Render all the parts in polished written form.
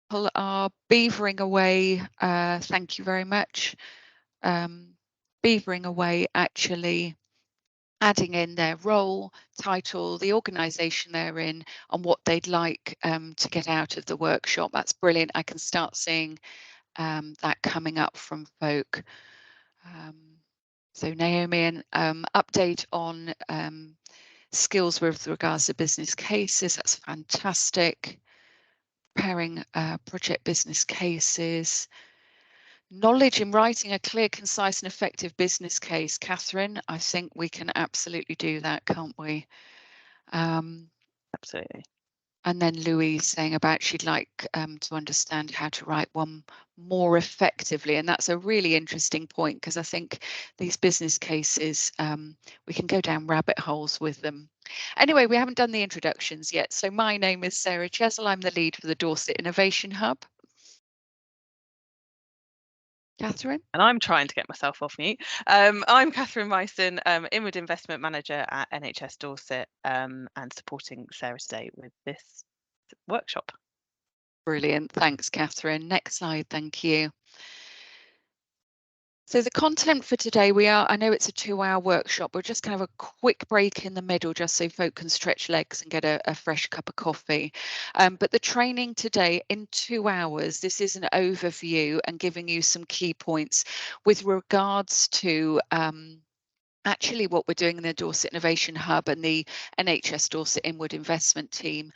People are beavering away. Thank you very much. Beavering away, actually adding in their role, title, the organisation they're in, and what they'd like to get out of the workshop. That's brilliant. I can start seeing that coming up from folk. So Naomi, an update on skills with regards to business cases. That's fantastic. Preparing project business cases. Knowledge in writing a clear, concise and effective business case. Catherine, I think we can absolutely do that, can't we? Absolutely. And then Louise saying about she'd like to understand how to write one more effectively. And that's a really interesting point, because I think these business cases, we can go down rabbit holes with them. Anyway, we haven't done the introductions yet. So my name is Sarah Chesel. I'm the lead for the Dorset Innovation Hub. Catherine? And I'm trying to get myself off mute. I'm Catherine Myson, Inward Investment Manager at NHS Dorset, and supporting Sarah today with this workshop. Brilliant. Thanks, Catherine. Next slide. Thank you. So the content for today, I know it's a 2-hour workshop. We're just going to have a quick break in the middle just so folk can stretch legs and get a fresh cup of coffee. But the training today in 2 hours, this is an overview and giving you some key points with regards to actually what we're doing in the Dorset Innovation Hub and the NHS Dorset Inward Investment team,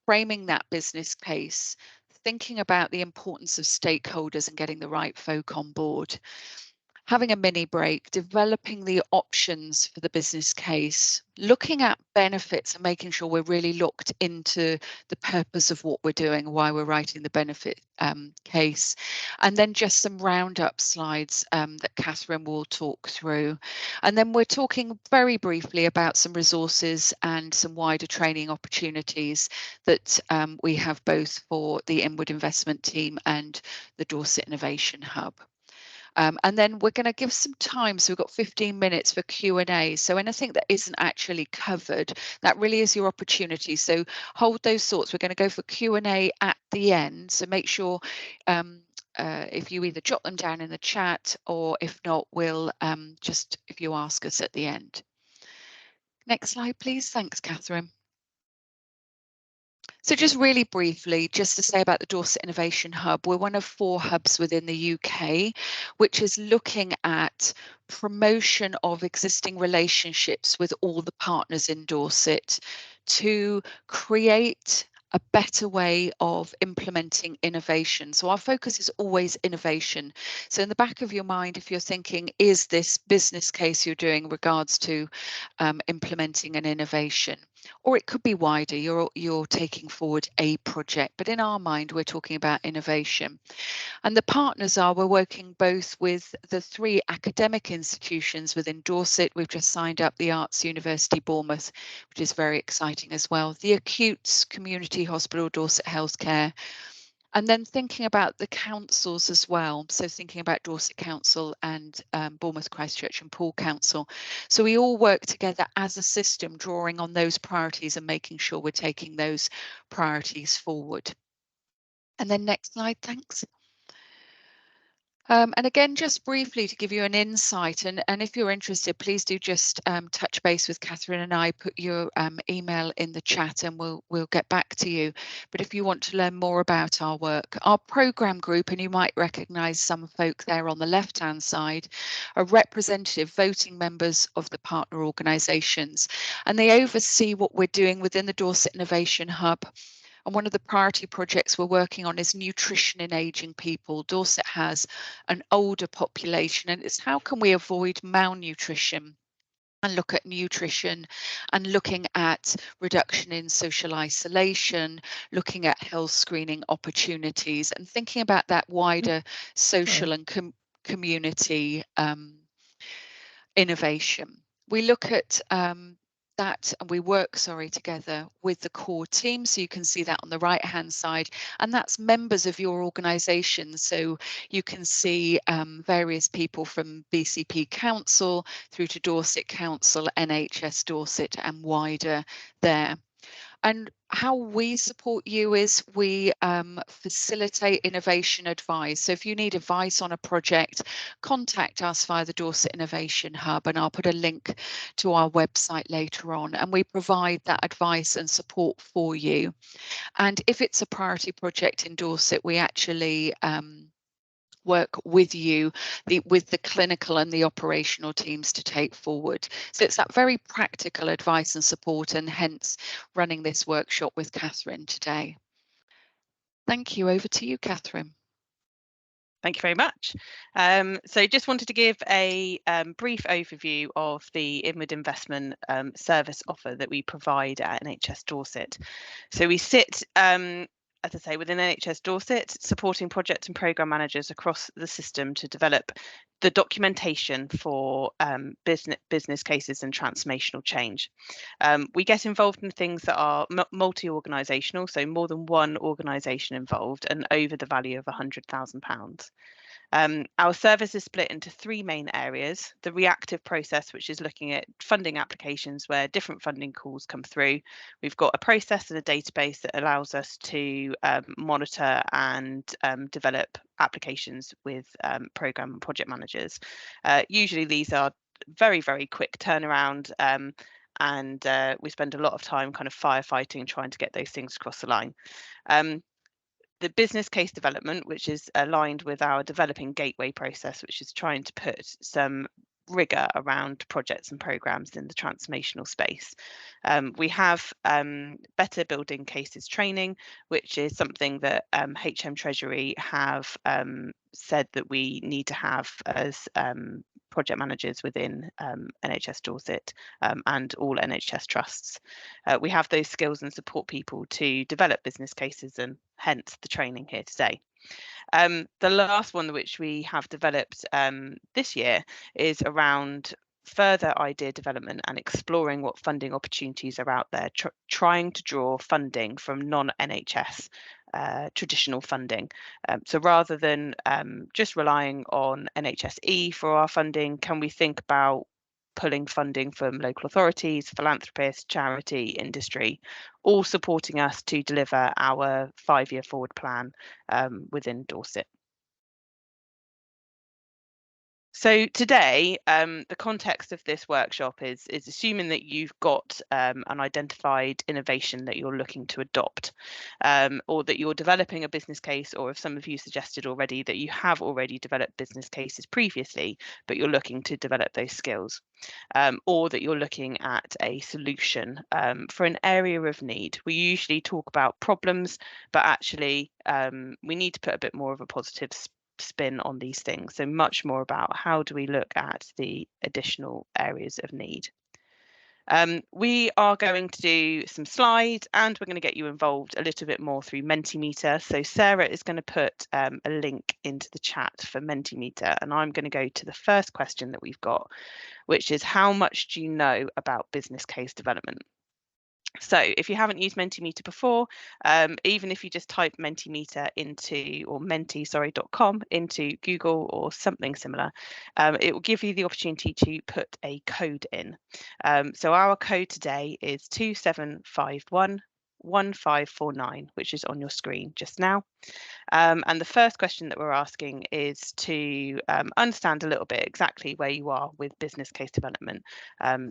framing that business case, thinking about the importance of stakeholders and getting the right folk on board. Having a mini break, developing the options for the business case, looking at benefits and making sure we're really looked into the purpose of what we're doing, why we're writing the benefit case, and then just some roundup slides that Catherine will talk through. And then we're talking very briefly about some resources and some wider training opportunities that we have both for the Inward Investment team and the Dorset Innovation Hub. And then we're going to give some time. So we've got 15 minutes for Q&A. So anything that isn't actually covered, that really is your opportunity. So hold those thoughts. We're going to go for Q&A at the end. So make sure if you either jot them down in the chat, or if not, we'll just, if you ask us at the end. Next slide, please. Thanks, Catherine. So just really briefly, just to say about the Dorset Innovation Hub, we're one of 4 hubs within the UK, which is looking at promotion of existing relationships with all the partners in Dorset to create a better way of implementing innovation. So our focus is always innovation. So in the back of your mind, if you're thinking, is this business case you're doing regards to implementing an innovation? Or it could be wider, you're taking forward a project, but in our mind we're talking about innovation. And the partners we're working both with the 3 academic institutions within Dorset. We've just signed up the Arts University Bournemouth, which is very exciting as well, the Acutes Community Hospital Dorset Healthcare, and then thinking about the councils as well. So thinking about Dorset Council and Bournemouth, Christchurch and Poole Council. So we all work together as a system, drawing on those priorities and making sure we're taking those priorities forward. And then next slide, thanks. And again, just briefly to give you an insight, and if you're interested, please do just touch base with Catherine and I, put your email in the chat and we'll get back to you. But if you want to learn more about our work, our programme group, and you might recognise some folk there on the left-hand side, are representative voting members of the partner organisations, and they oversee what we're doing within the Dorset Innovation Hub. And one of the priority projects we're working on is nutrition in ageing people. Dorset has an older population, and it's how can we avoid malnutrition and look at nutrition and looking at reduction in social isolation, looking at health screening opportunities and thinking about that wider social and community innovation. We look at that and we work together with the core team, so you can see that on the right hand side, and that's members of your organisation. So you can see various people from BCP Council through to Dorset Council, NHS Dorset and wider there. And How we support you is we facilitate innovation advice. So if you need advice on a project, contact us via the Dorset Innovation Hub, and I'll put a link to our website later on. And we provide that advice and support for you. And if it's a priority project in Dorset, we actually work with you, with the clinical and the operational teams to take forward. So it's that very practical advice and support, and hence running this workshop with Catherine today. Thank you. Over to you, Catherine. Thank you very much. So just wanted to give a brief overview of the inward investment service offer that we provide at NHS Dorset. So we sit, as I say, within NHS Dorset, supporting project and programme managers across the system to develop the documentation for business cases and transformational change. We get involved in things that are multi-organisational, so more than one organisation involved, and over the value of £100,000. Our service is split into three main areas: the reactive process, which is looking at funding applications where different funding calls come through. We've got a process and a database that allows us to monitor and develop applications with programme and project managers. Usually these are very, very quick turnaround, and we spend a lot of time kind of firefighting, trying to get those things across the line. The business case development, which is aligned with our developing gateway process, which is trying to put some rigor around projects and programs in the transformational space. We have better building cases training, which is something that HM Treasury have said that we need to have as project managers within NHS Dorset and all NHS trusts. We have those skills and support people to develop business cases, and hence the training here today. The last one which we have developed this year is around further idea development and exploring what funding opportunities are out there, trying to draw funding from non-NHS traditional funding. So rather than just relying on NHSE for our funding, can we think about pulling funding from local authorities, philanthropists, charity, industry, all supporting us to deliver our 5-year forward plan within Dorset. So today, the context of this workshop is assuming that you've got an identified innovation that you're looking to adopt, or that you're developing a business case, or if some of you suggested already that you have already developed business cases previously, but you're looking to develop those skills, or that you're looking at a solution for an area of need. We usually talk about problems, but actually we need to put a bit more of a positive spin on these things. So much more about how do we look at the additional areas of need. We are going to do some slides, and we're going to get you involved a little bit more through Mentimeter. So Sarah is going to put a link into the chat for Mentimeter, and I'm going to go to the first question that we've got, which is how much do you know about business case development? So if you haven't used Mentimeter before, even if you just type Mentimeter into, or menti.com into Google or something similar, it will give you the opportunity to put a code in. So our code today is 27511549, which is on your screen just now. And the first question that we're asking is to understand a little bit exactly where you are with business case development,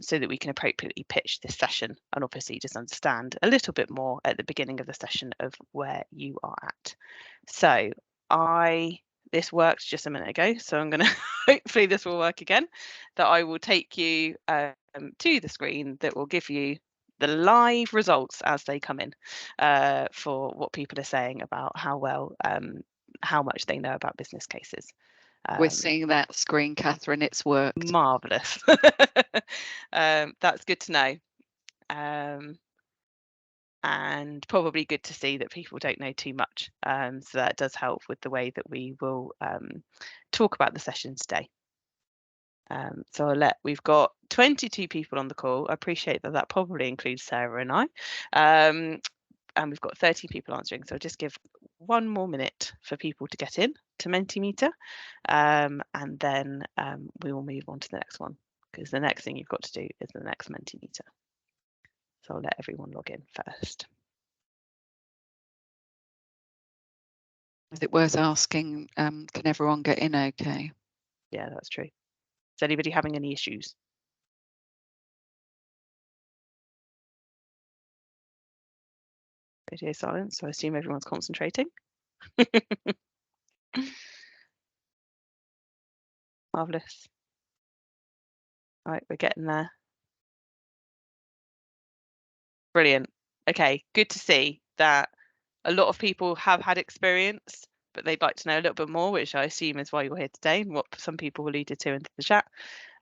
so that we can appropriately pitch this session, and obviously just understand a little bit more at the beginning of the session of where you are at. So this worked just a minute ago, so I'm going to hopefully this will work again, that I will take you to the screen that will give you the live results as they come in for what people are saying about how much they know about business cases. We're seeing that screen, Catherine. It's worked. Marvellous. That's good to know. And probably good to see that people don't know too much. So that does help with the way that we will talk about the session today. So we've got 22 people on the call. I appreciate that probably includes Sarah and I. And we've got 30 people answering. So I'll just give one more minute for people to get in to Mentimeter, and then we will move on to the next one, because the next thing you've got to do is the next Mentimeter. So I'll let everyone log in first. Is it worth asking, can everyone get in okay? Yeah, that's true. Is anybody having any issues? Radio silence, so I assume everyone's concentrating. Marvellous. Right, we're getting there. Brilliant. Okay, good to see that a lot of people have had experience, but they'd like to know a little bit more, which I assume is why you're here today, and what some people alluded to into the chat,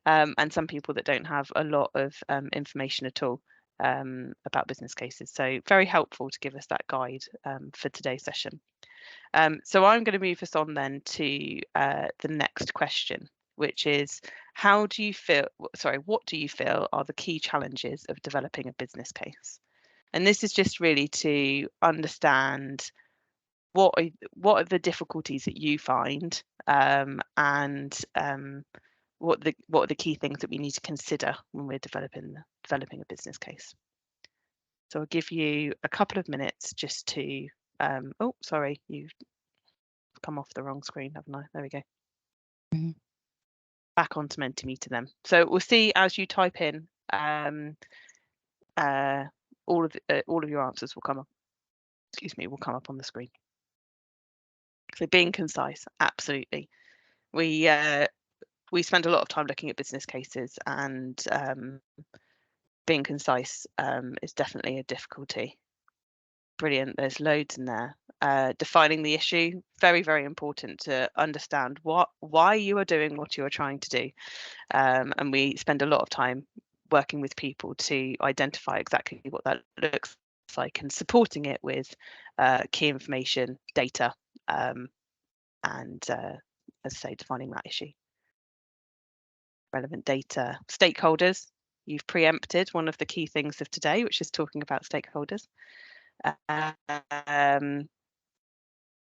and some people that don't have a lot of information at all about business cases. So very helpful to give us that guide for today's session. So I'm going to move us on then to the next question, which is, what do you feel are the key challenges of developing a business case? And this is just really to understand what are the difficulties that you find, and what are the key things that we need to consider when we're developing a business case. So I'll give you a couple of minutes just to oh, sorry, you've come off the wrong screen, haven't I? There we go. Mm-hmm. Back onto Mentimeter then. So we'll see as you type in, all of your answers will come up. Excuse me, will come up on the screen. So being concise, absolutely. We spend a lot of time looking at business cases, and being concise is definitely a difficulty. Brilliant. There's loads in there. Defining the issue, very, very important to understand why you are doing what you are trying to do. And we spend a lot of time working with people to identify exactly what that looks like and supporting it with key information, data, and as I say, defining that issue. Relevant data, stakeholders. You've preempted one of the key things of today, which is talking about stakeholders.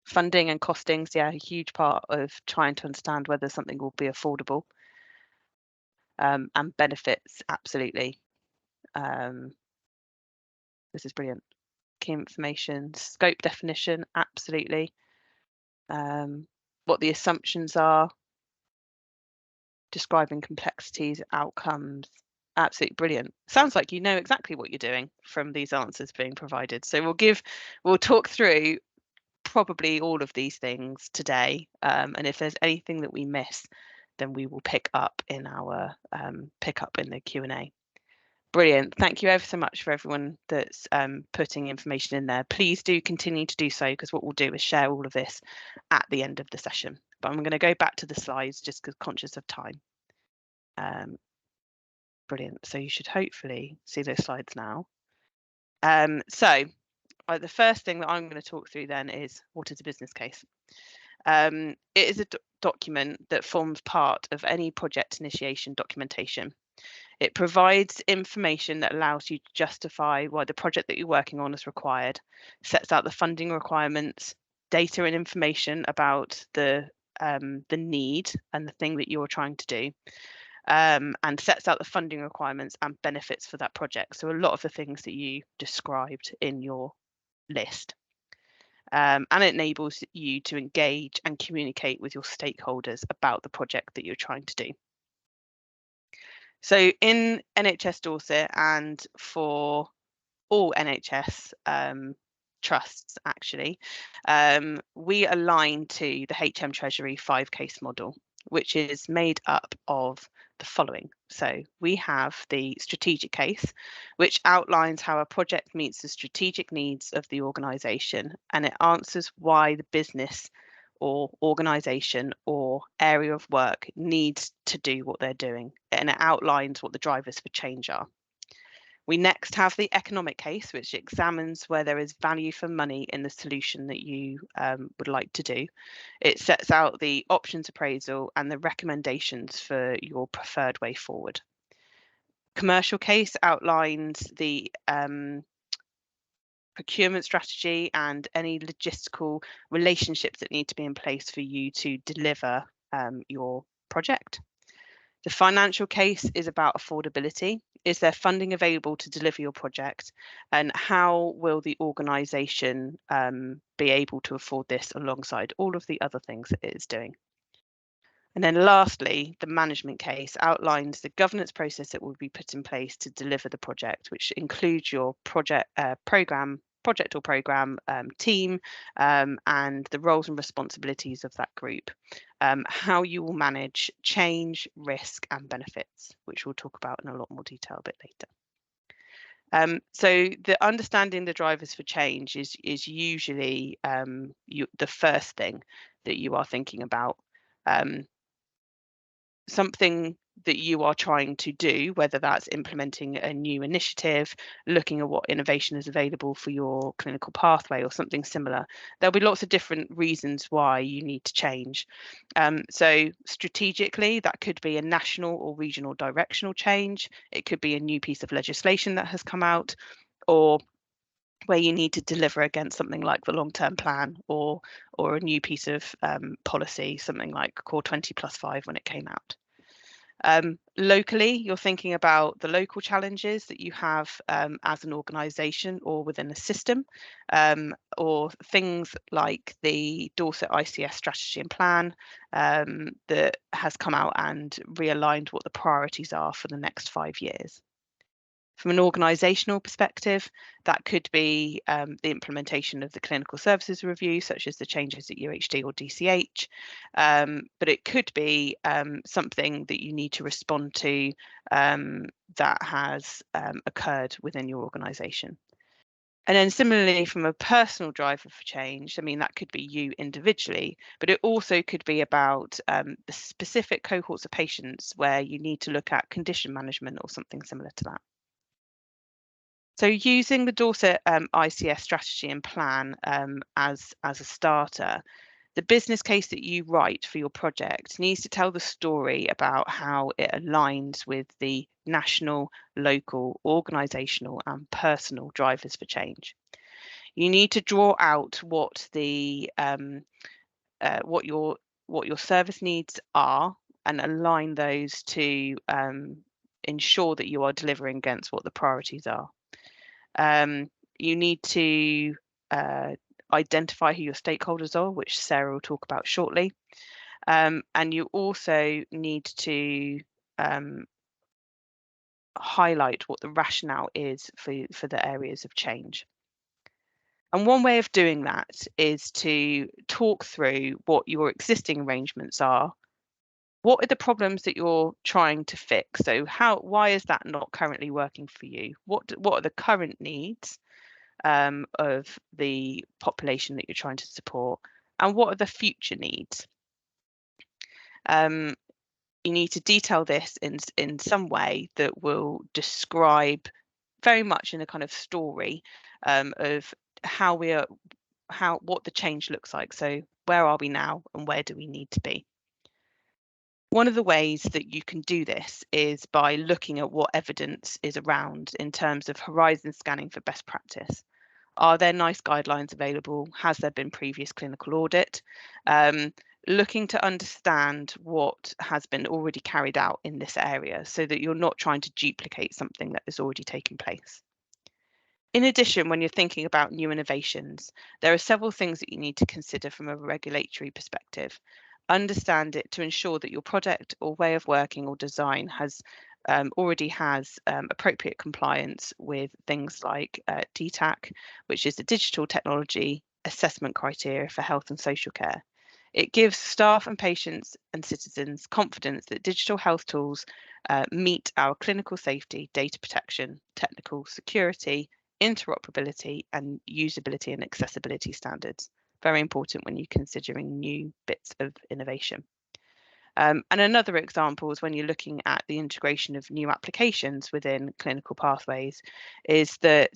Funding and costings, yeah, a huge part of trying to understand whether something will be affordable. And benefits, absolutely. This is brilliant. Key information, scope definition, absolutely. What the assumptions are, describing complexities, outcomes, absolutely brilliant. Sounds like you know exactly what you're doing from these answers being provided. So we'll talk through probably all of these things today, and if there's anything that we miss, then we will pick up in the Q&A. Brilliant. Thank you ever so much for everyone that's putting information in there. Please do continue to do so, because what we'll do is share all of this at the end of the session. But I'm going to go back to the slides just because conscious of time. Brilliant. So you should hopefully see those slides now. So the first thing that I'm going to talk through then is, what is a business case? It is a document that forms part of any project initiation documentation. It provides information that allows you to justify why the project that you're working on is required, sets out the funding requirements, data and information about the need and the thing that you're trying to do, and sets out the funding requirements and benefits for that project. So a lot of the things that you described in your list. And it enables you to engage and communicate with your stakeholders about the project that you're trying to do. So in NHS Dorset, and for all NHS trusts actually, we align to the HM Treasury 5-case model, which is made up of the following. So we have the strategic case, which outlines how a project meets the strategic needs of the organisation, and it answers why the business or organisation or area of work needs to do what they're doing, and it outlines what the drivers for change are. We next have the economic case, which examines where there is value for money in the solution that you would like to do. It sets out the options appraisal and the recommendations for your preferred way forward. Commercial case outlines the procurement strategy and any logistical relationships that need to be in place for you to deliver your project. The financial case is about affordability Is there funding available to deliver your project? And how will the organisation be able to afford this alongside all of the other things that it is doing? And then lastly, the management case outlines the governance process that will be put in place to deliver the project, which includes your project project or program team, and the roles and responsibilities of that group. How you will manage change, risk, and benefits, which we'll talk about in a lot more detail a bit later. So the understanding the drivers for change is usually the first thing that you are thinking about. Something that you are trying to do, whether that's implementing a new initiative, looking at what innovation is available for your clinical pathway or something similar. There'll be lots of different reasons why you need to change. So strategically, that could be a national or regional directional change. It could be a new piece of legislation that has come out, or where you need to deliver against something like the long-term plan, or a new piece of policy, something like Core 20+5 when it came out. Locally, you're thinking about the local challenges that you have as an organisation or within a system, or things like the Dorset ICS strategy and plan that has come out and realigned what the priorities are for the next 5 years. From an organisational perspective, that could be the implementation of the clinical services review, such as the changes at UHD or DCH, but it could be something that you need to respond to that has occurred within your organisation. And then similarly, from a personal driver for change, I mean, that could be you individually, but it also could be about the specific cohorts of patients where you need to look at condition management or something similar to that. So using the Dorset ICS strategy and plan as a starter, the business case that you write for your project needs to tell the story about how it aligns with the national, local, organisational and personal drivers for change. You need to draw out what the what your service needs are and align those to ensure that you are delivering against what the priorities are. You need to identify who your stakeholders are, which Sarah will talk about shortly. And you also need to highlight what the rationale is for the areas of change. And one way of doing that is to talk through what your existing arrangements are. What are the problems that you're trying to fix? So why is that not currently working for you? What are the current needs of the population that you're trying to support, and what are the future needs? You need to detail this in some way that will describe very much in a kind of story of what the change looks like. So where are we now and where do we need to be? One of the ways that you can do this is by looking at what evidence is around in terms of horizon scanning for best practice. Are there NICE guidelines available? Has there been previous clinical audit? Looking to understand what has been already carried out in this area so that you're not trying to duplicate something that has already taken place. In addition, when you're thinking about new innovations, there are several things that you need to consider from a regulatory perspective. Understand it to ensure that your product or way of working or design already has appropriate compliance with things like DTAC, which is the Digital Technology Assessment Criteria for Health and Social Care. It gives staff and patients and citizens confidence that digital health tools meet our clinical safety, data protection, technical security, interoperability and usability and accessibility standards. Very important when you're considering new bits of innovation. And another example is when you're looking at the integration of new applications within clinical pathways, is that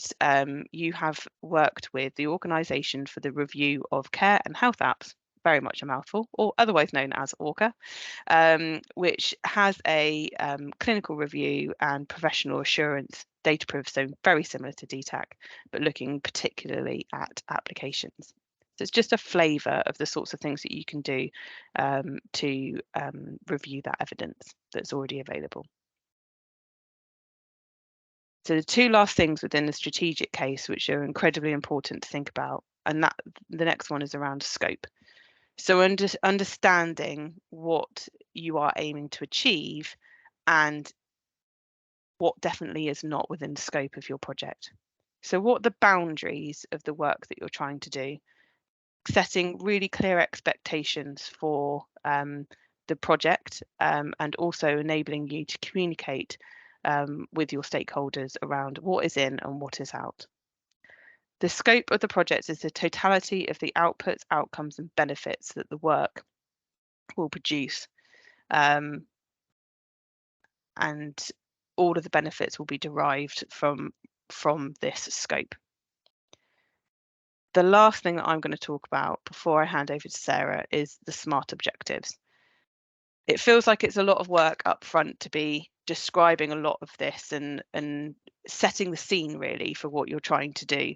you have worked with the Organisation for the Review of Care and Health Apps, very much a mouthful, or otherwise known as ORCA, which has a clinical review and professional assurance data proof, so very similar to DTAC, but looking particularly at applications. So it's just a flavour of the sorts of things that you can do to review that evidence that's already available. So the two last things within the strategic case, which are incredibly important to think about, and that the next one is around scope. So understanding what you are aiming to achieve and what definitely is not within the scope of your project. So what are the boundaries of the work that you're trying to do? Setting really clear expectations for the project, and also enabling you to communicate with your stakeholders around what is in and what is out. The scope of the project is the totality of the outputs, outcomes, and benefits that the work will produce. And all of the benefits will be derived from this scope. The last thing that I'm going to talk about before I hand over to Sarah is the SMART objectives. It feels like it's a lot of work up front to be describing a lot of this and setting the scene really for what you're trying to do.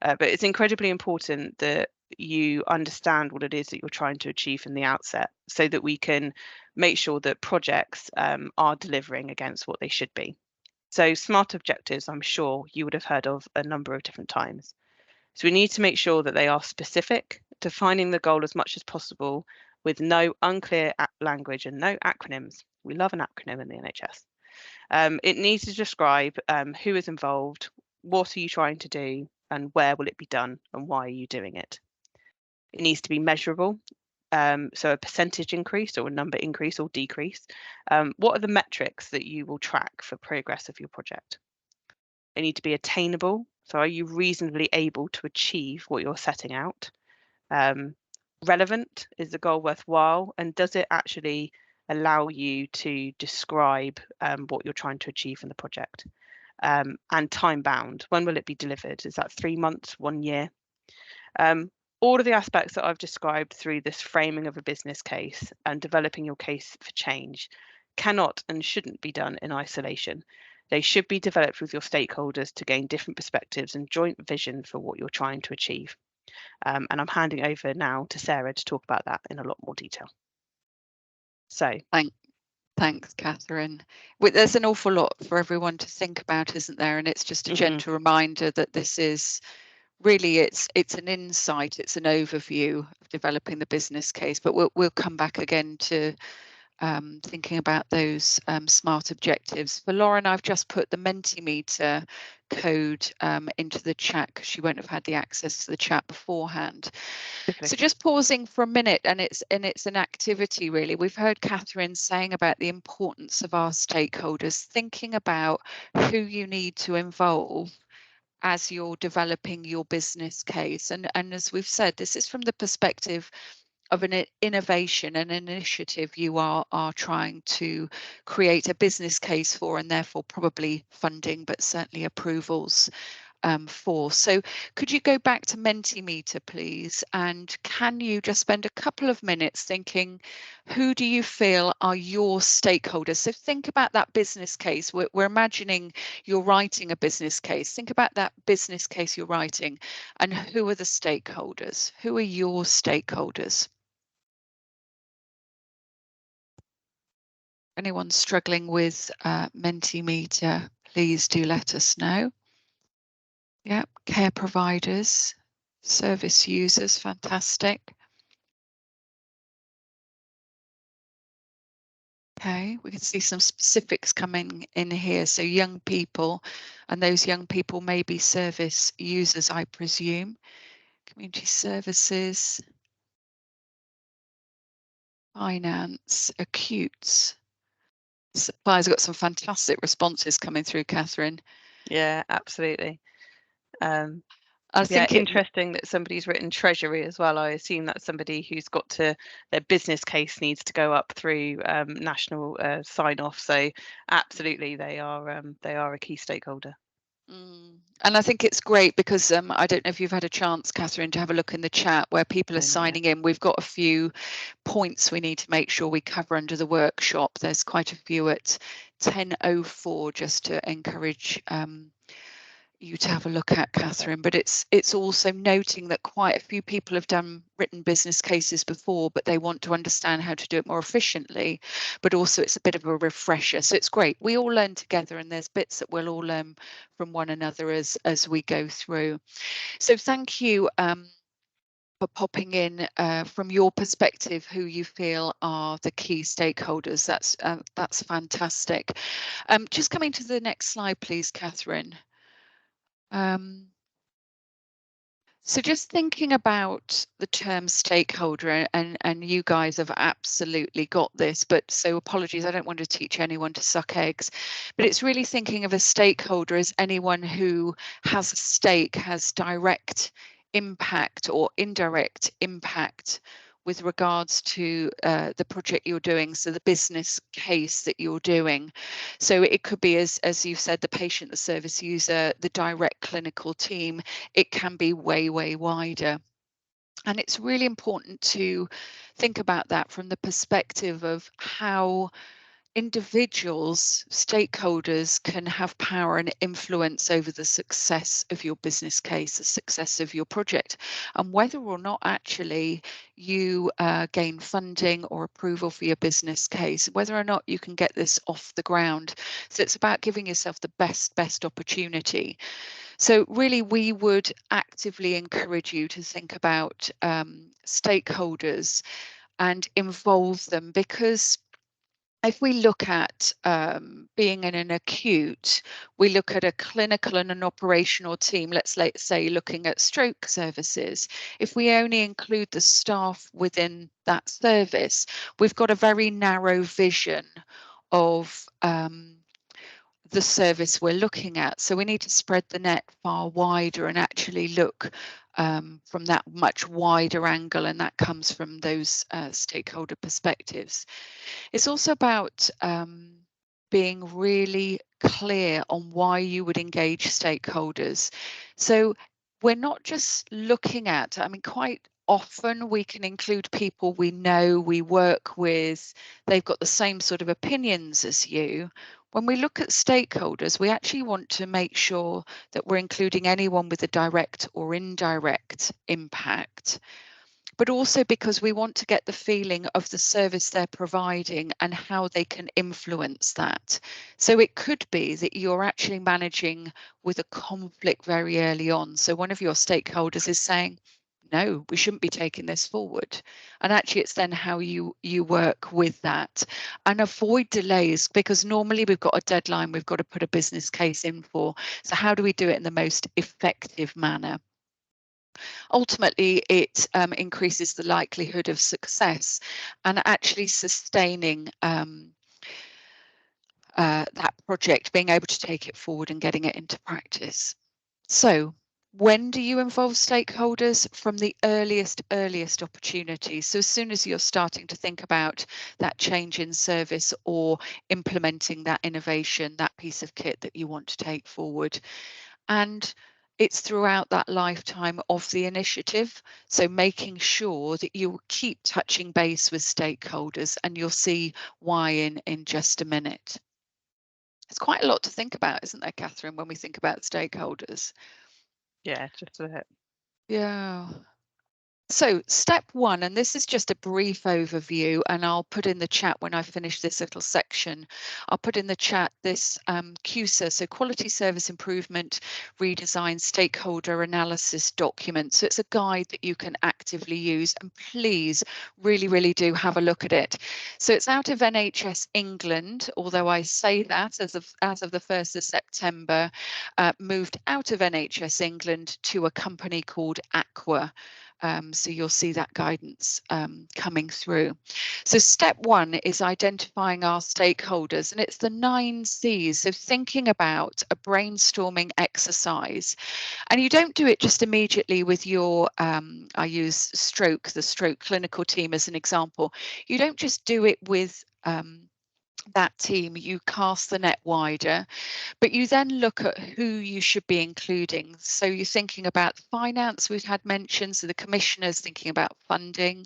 But it's incredibly important that you understand what it is that you're trying to achieve from the outset, so that we can make sure that projects are delivering against what they should be. So SMART objectives, I'm sure you would have heard of a number of different times. So we need to make sure that they are specific, defining the goal as much as possible with no unclear language and no acronyms. We love an acronym in the NHS. It needs to describe who is involved, what are you trying to do, and where will it be done, and why are you doing it. It needs to be measurable, so a percentage increase or a number increase or decrease. What are the metrics that you will track for progress of your project? They need to be attainable. So are you reasonably able to achieve what you're setting out? Relevant, is the goal worthwhile? And does it actually allow you to describe what you're trying to achieve in the project? And time bound, when will it be delivered? Is that 3 months, 1 year? All of the aspects that I've described through this framing of a business case and developing your case for change cannot and shouldn't be done in isolation. They should be developed with your stakeholders to gain different perspectives and joint vision for what you're trying to achieve. And I'm handing over now to Sarah to talk about that in a lot more detail. So Thanks, Catherine. There's an awful lot for everyone to think about, isn't there? And it's just a gentle reminder that this is really, it's an insight, it's an overview of developing the business case, but we'll come back again to thinking about those SMART objectives. For Lauren, I've just put the Mentimeter code into the chat because she won't have had the access to the chat beforehand. Okay. So just pausing for a minute, and it's an activity really. We've heard Catherine saying about the importance of our stakeholders, thinking about who you need to involve as you're developing your business case. And as we've said, this is from the perspective of an innovation and initiative you are trying to create a business case for, and therefore probably funding, but certainly approvals for. So could you go back to Mentimeter, please? And can you just spend a couple of minutes thinking, who do you feel are your stakeholders? So think about that business case. We're imagining you're writing a business case. Think about that business case you're writing, and who are the stakeholders? Who are your stakeholders? Anyone struggling with Mentimeter, please do let us know. Yep, care providers, service users, fantastic. Okay, we can see some specifics coming in here. So young people, and those young people may be service users, I presume. Community services, finance, acutes. Suppliers got some fantastic responses coming through, Catherine. Yeah, absolutely. I think interesting that somebody's written treasury as well. I assume that's somebody who's got to, their business case needs to go up through national sign off. So absolutely, they are a key stakeholder. And I think it's great because I don't know if you've had a chance, Catherine, to have a look in the chat where people are signing in. We've got a few points we need to make sure we cover under the workshop. There's quite a few at 10:04 just to encourage you to have a look at, Catherine, but it's also noting that quite a few people have written business cases before, but they want to understand how to do it more efficiently, but also it's a bit of a refresher. So it's great. We all learn together, and there's bits that we'll all learn from one another as we go through. So thank you for popping in from your perspective, who you feel are the key stakeholders. That's fantastic. Just coming to the next slide, please, Catherine. So just thinking about the term stakeholder, and you guys have absolutely got this, but so apologies, I don't want to teach anyone to suck eggs, but it's really thinking of a stakeholder as anyone who has a stake, has direct impact or indirect impact with regards to the project you're doing, so the business case that you're doing. So it could be, as you said, the patient, the service user, the direct clinical team. It can be way, way wider. And it's really important to think about that from the perspective of how individuals, stakeholders can have power and influence over the success of your business case, the success of your project, and whether or not actually you gain funding or approval for your business case, whether or not you can get this off the ground. So it's about giving yourself the best opportunity. So really, we would actively encourage you to think about stakeholders and involve them, because if we look at being in an acute, we look at a clinical and an operational team, let's say looking at stroke services. If we only include the staff within that service, we've got a very narrow vision of the service we're looking at. So we need to spread the net far wider and actually look from that much wider angle, and that comes from those stakeholder perspectives. It's also about being really clear on why you would engage stakeholders. So we're not just looking at, I mean, quite often we can include people we know, we work with, they've got the same sort of opinions as you. When we look at stakeholders, we actually want to make sure that we're including anyone with a direct or indirect impact, but also because we want to get the feeling of the service they're providing and how they can influence that. So it could be that you're actually managing with a conflict very early on. So one of your stakeholders is saying, no, we shouldn't be taking this forward. And actually it's then how you work with that and avoid delays, because normally we've got a deadline we've got to put a business case in for. So how do we do it in the most effective manner? Ultimately, it increases the likelihood of success and actually sustaining that project, being able to take it forward and getting it into practice. So when do you involve stakeholders? From the earliest opportunities. So as soon as you're starting to think about that change in service or implementing that innovation, that piece of kit that you want to take forward. And it's throughout that lifetime of the initiative. So making sure that you keep touching base with stakeholders, and you'll see why in just a minute. It's quite a lot to think about, isn't there, Catherine, when we think about stakeholders? Yeah, just a bit. Yeah. So step one, and this is just a brief overview, and I'll put in the chat when I finish this little section, I'll put in the chat this QSA, so Quality Service Improvement Redesign Stakeholder Analysis document. So it's a guide that you can actively use, and please really do have a look at it. So it's out of NHS England, although I say that as of the 1st of September, moved out of NHS England to a company called Aqua. So you'll see that guidance coming through. So step one is identifying our stakeholders, and it's the 9 C's. So thinking about a brainstorming exercise, and you don't do it just immediately with your, I use the stroke clinical team as an example. You don't just do it with that team, you cast the net wider, but you then look at who you should be including. So you're thinking about finance, we've had mentions, so the commissioners thinking about funding,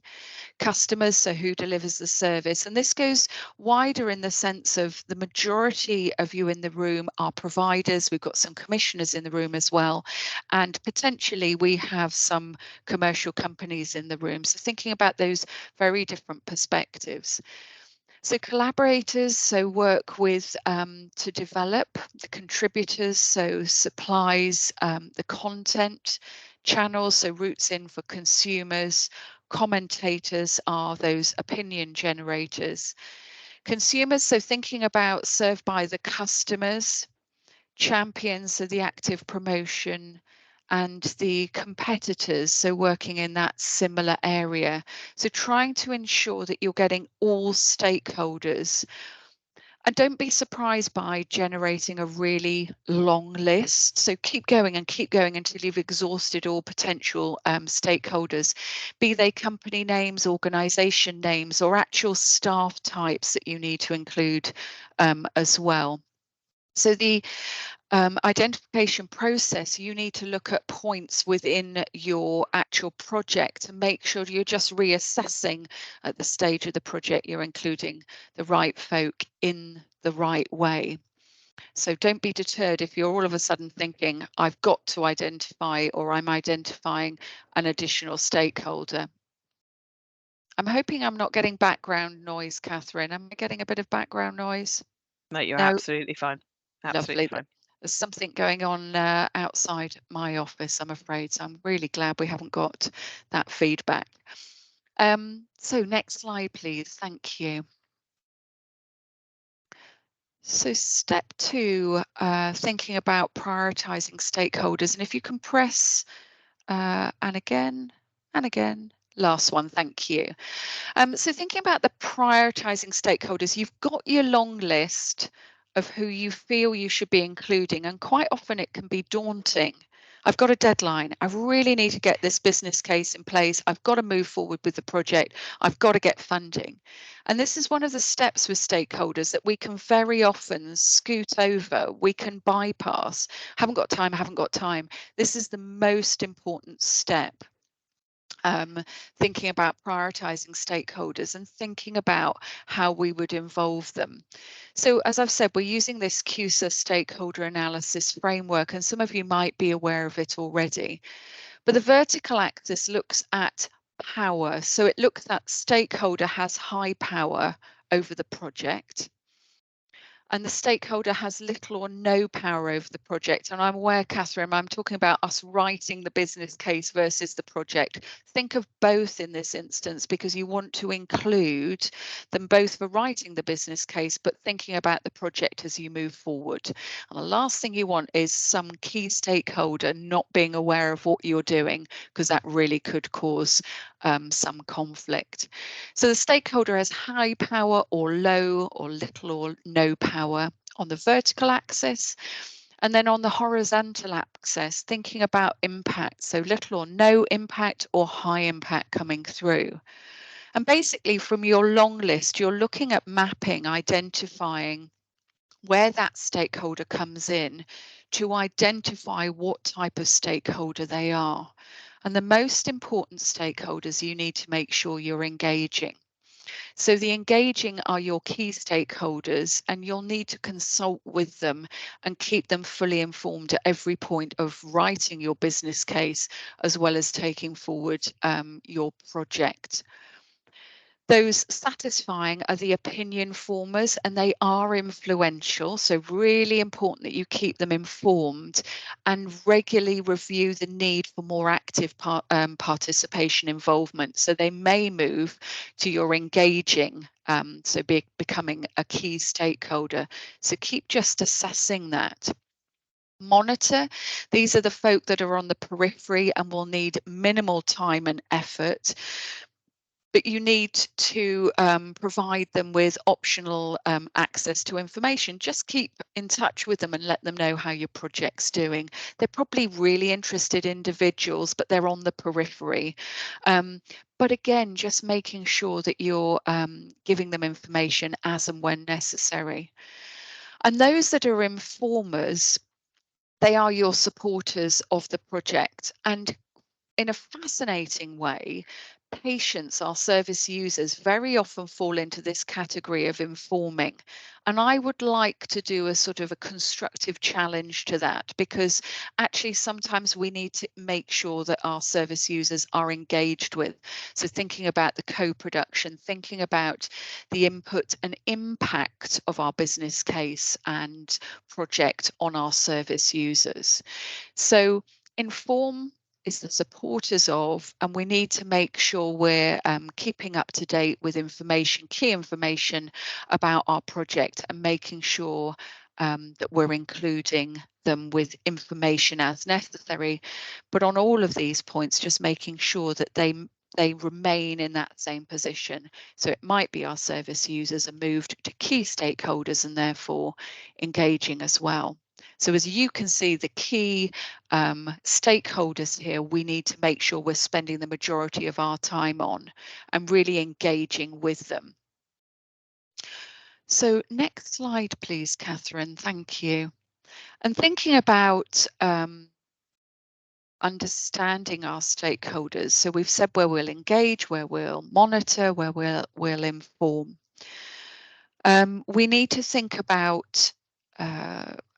customers, so who delivers the service. And this goes wider in the sense of the majority of you in the room are providers. We've got some commissioners in the room as well. And potentially we have some commercial companies in the room. So thinking about those very different perspectives. So collaborators, so work with to develop the contributors, so supplies, the content, channels, so routes in for consumers, commentators are those opinion generators. Consumers, so thinking about served by the customers, champions, so the active promotion, and the competitors, so working in that similar area. So trying to ensure that you're getting all stakeholders. And don't be surprised by generating a really long list. So keep going until you've exhausted all potential stakeholders, be they company names, organisation names, or actual staff types that you need to include as well. So the identification process, you need to look at points within your actual project to make sure you're just reassessing at the stage of the project you're including the right folk in the right way. So don't be deterred if you're all of a sudden thinking, I've got to identify, or I'm identifying an additional stakeholder. I'm hoping I'm not getting background noise, Catherine. Am I getting a bit of background noise? No, you're No, absolutely fine. Absolutely lovely. fine. There's something going on outside my office, I'm afraid. So I'm really glad we haven't got that feedback. So next slide, please. Thank you. So step 2, thinking about prioritising stakeholders. And if you can press and again, last one, thank you. So thinking about the prioritising stakeholders, you've got your long list of who you feel you should be including, and quite often it can be daunting. I've got a deadline. I really need to get this business case in place. I've got to move forward with the project. I've got to get funding. And this is one of the steps with stakeholders that we can very often scoot over. We can bypass. Haven't got time. This is the most important step. Thinking about prioritising stakeholders and thinking about how we would involve them. So as I've said, we're using this CUSA stakeholder analysis framework, and some of you might be aware of it already. But the vertical axis looks at power. So it looks at stakeholder has high power over the project, and the stakeholder has little or no power over the project. And I'm aware, Catherine, I'm talking about us writing the business case versus the project. Think of both in this instance, because you want to include them both for writing the business case, but thinking about the project as you move forward. And the last thing you want is some key stakeholder not being aware of what you're doing, because that really could cause some conflict. So the stakeholder has high power or low or little or no power on the vertical axis. And then on the horizontal axis, thinking about impact, so little or no impact or high impact coming through. And basically from your long list, you're looking at mapping, identifying where that stakeholder comes in to identify what type of stakeholder they are. And the most important stakeholders you need to make sure you're engaging. So the engaging are your key stakeholders, and you'll need to consult with them and keep them fully informed at every point of writing your business case, as well as taking forward your project. Those satisfying are the opinion formers, and they are influential. So really important that you keep them informed and regularly review the need for more active participation involvement. So they may move to your engaging, so becoming a key stakeholder. So keep just assessing that. Monitor, these are the folk that are on the periphery and will need minimal time and effort, but you need to provide them with optional access to information. Just keep in touch with them and let them know how your project's doing. They're probably really interested individuals, but they're on the periphery. But again, just making sure that you're giving them information as and when necessary. And those that are informers, they are your supporters of the project. And in a fascinating way, patients, our service users, very often fall into this category of informing. And I would like to do a sort of a constructive challenge to that, because actually sometimes we need to make sure that our service users are engaged with. So thinking about the co-production, thinking about the input and impact of our business case and project on our service users. So inform is the supporters of, and we need to make sure we're keeping up to date with information, key information about our project, and making sure that we're including them with information as necessary. But on all of these points, just making sure that they remain in that same position. So it might be our service users are moved to key stakeholders and therefore engaging as well. So as you can see, the key stakeholders here, we need to make sure we're spending the majority of our time on and really engaging with them. So next slide, please, Catherine. Thank you. And thinking about understanding our stakeholders. So we've said where we'll engage, where we'll monitor, where we'll inform. We need to think about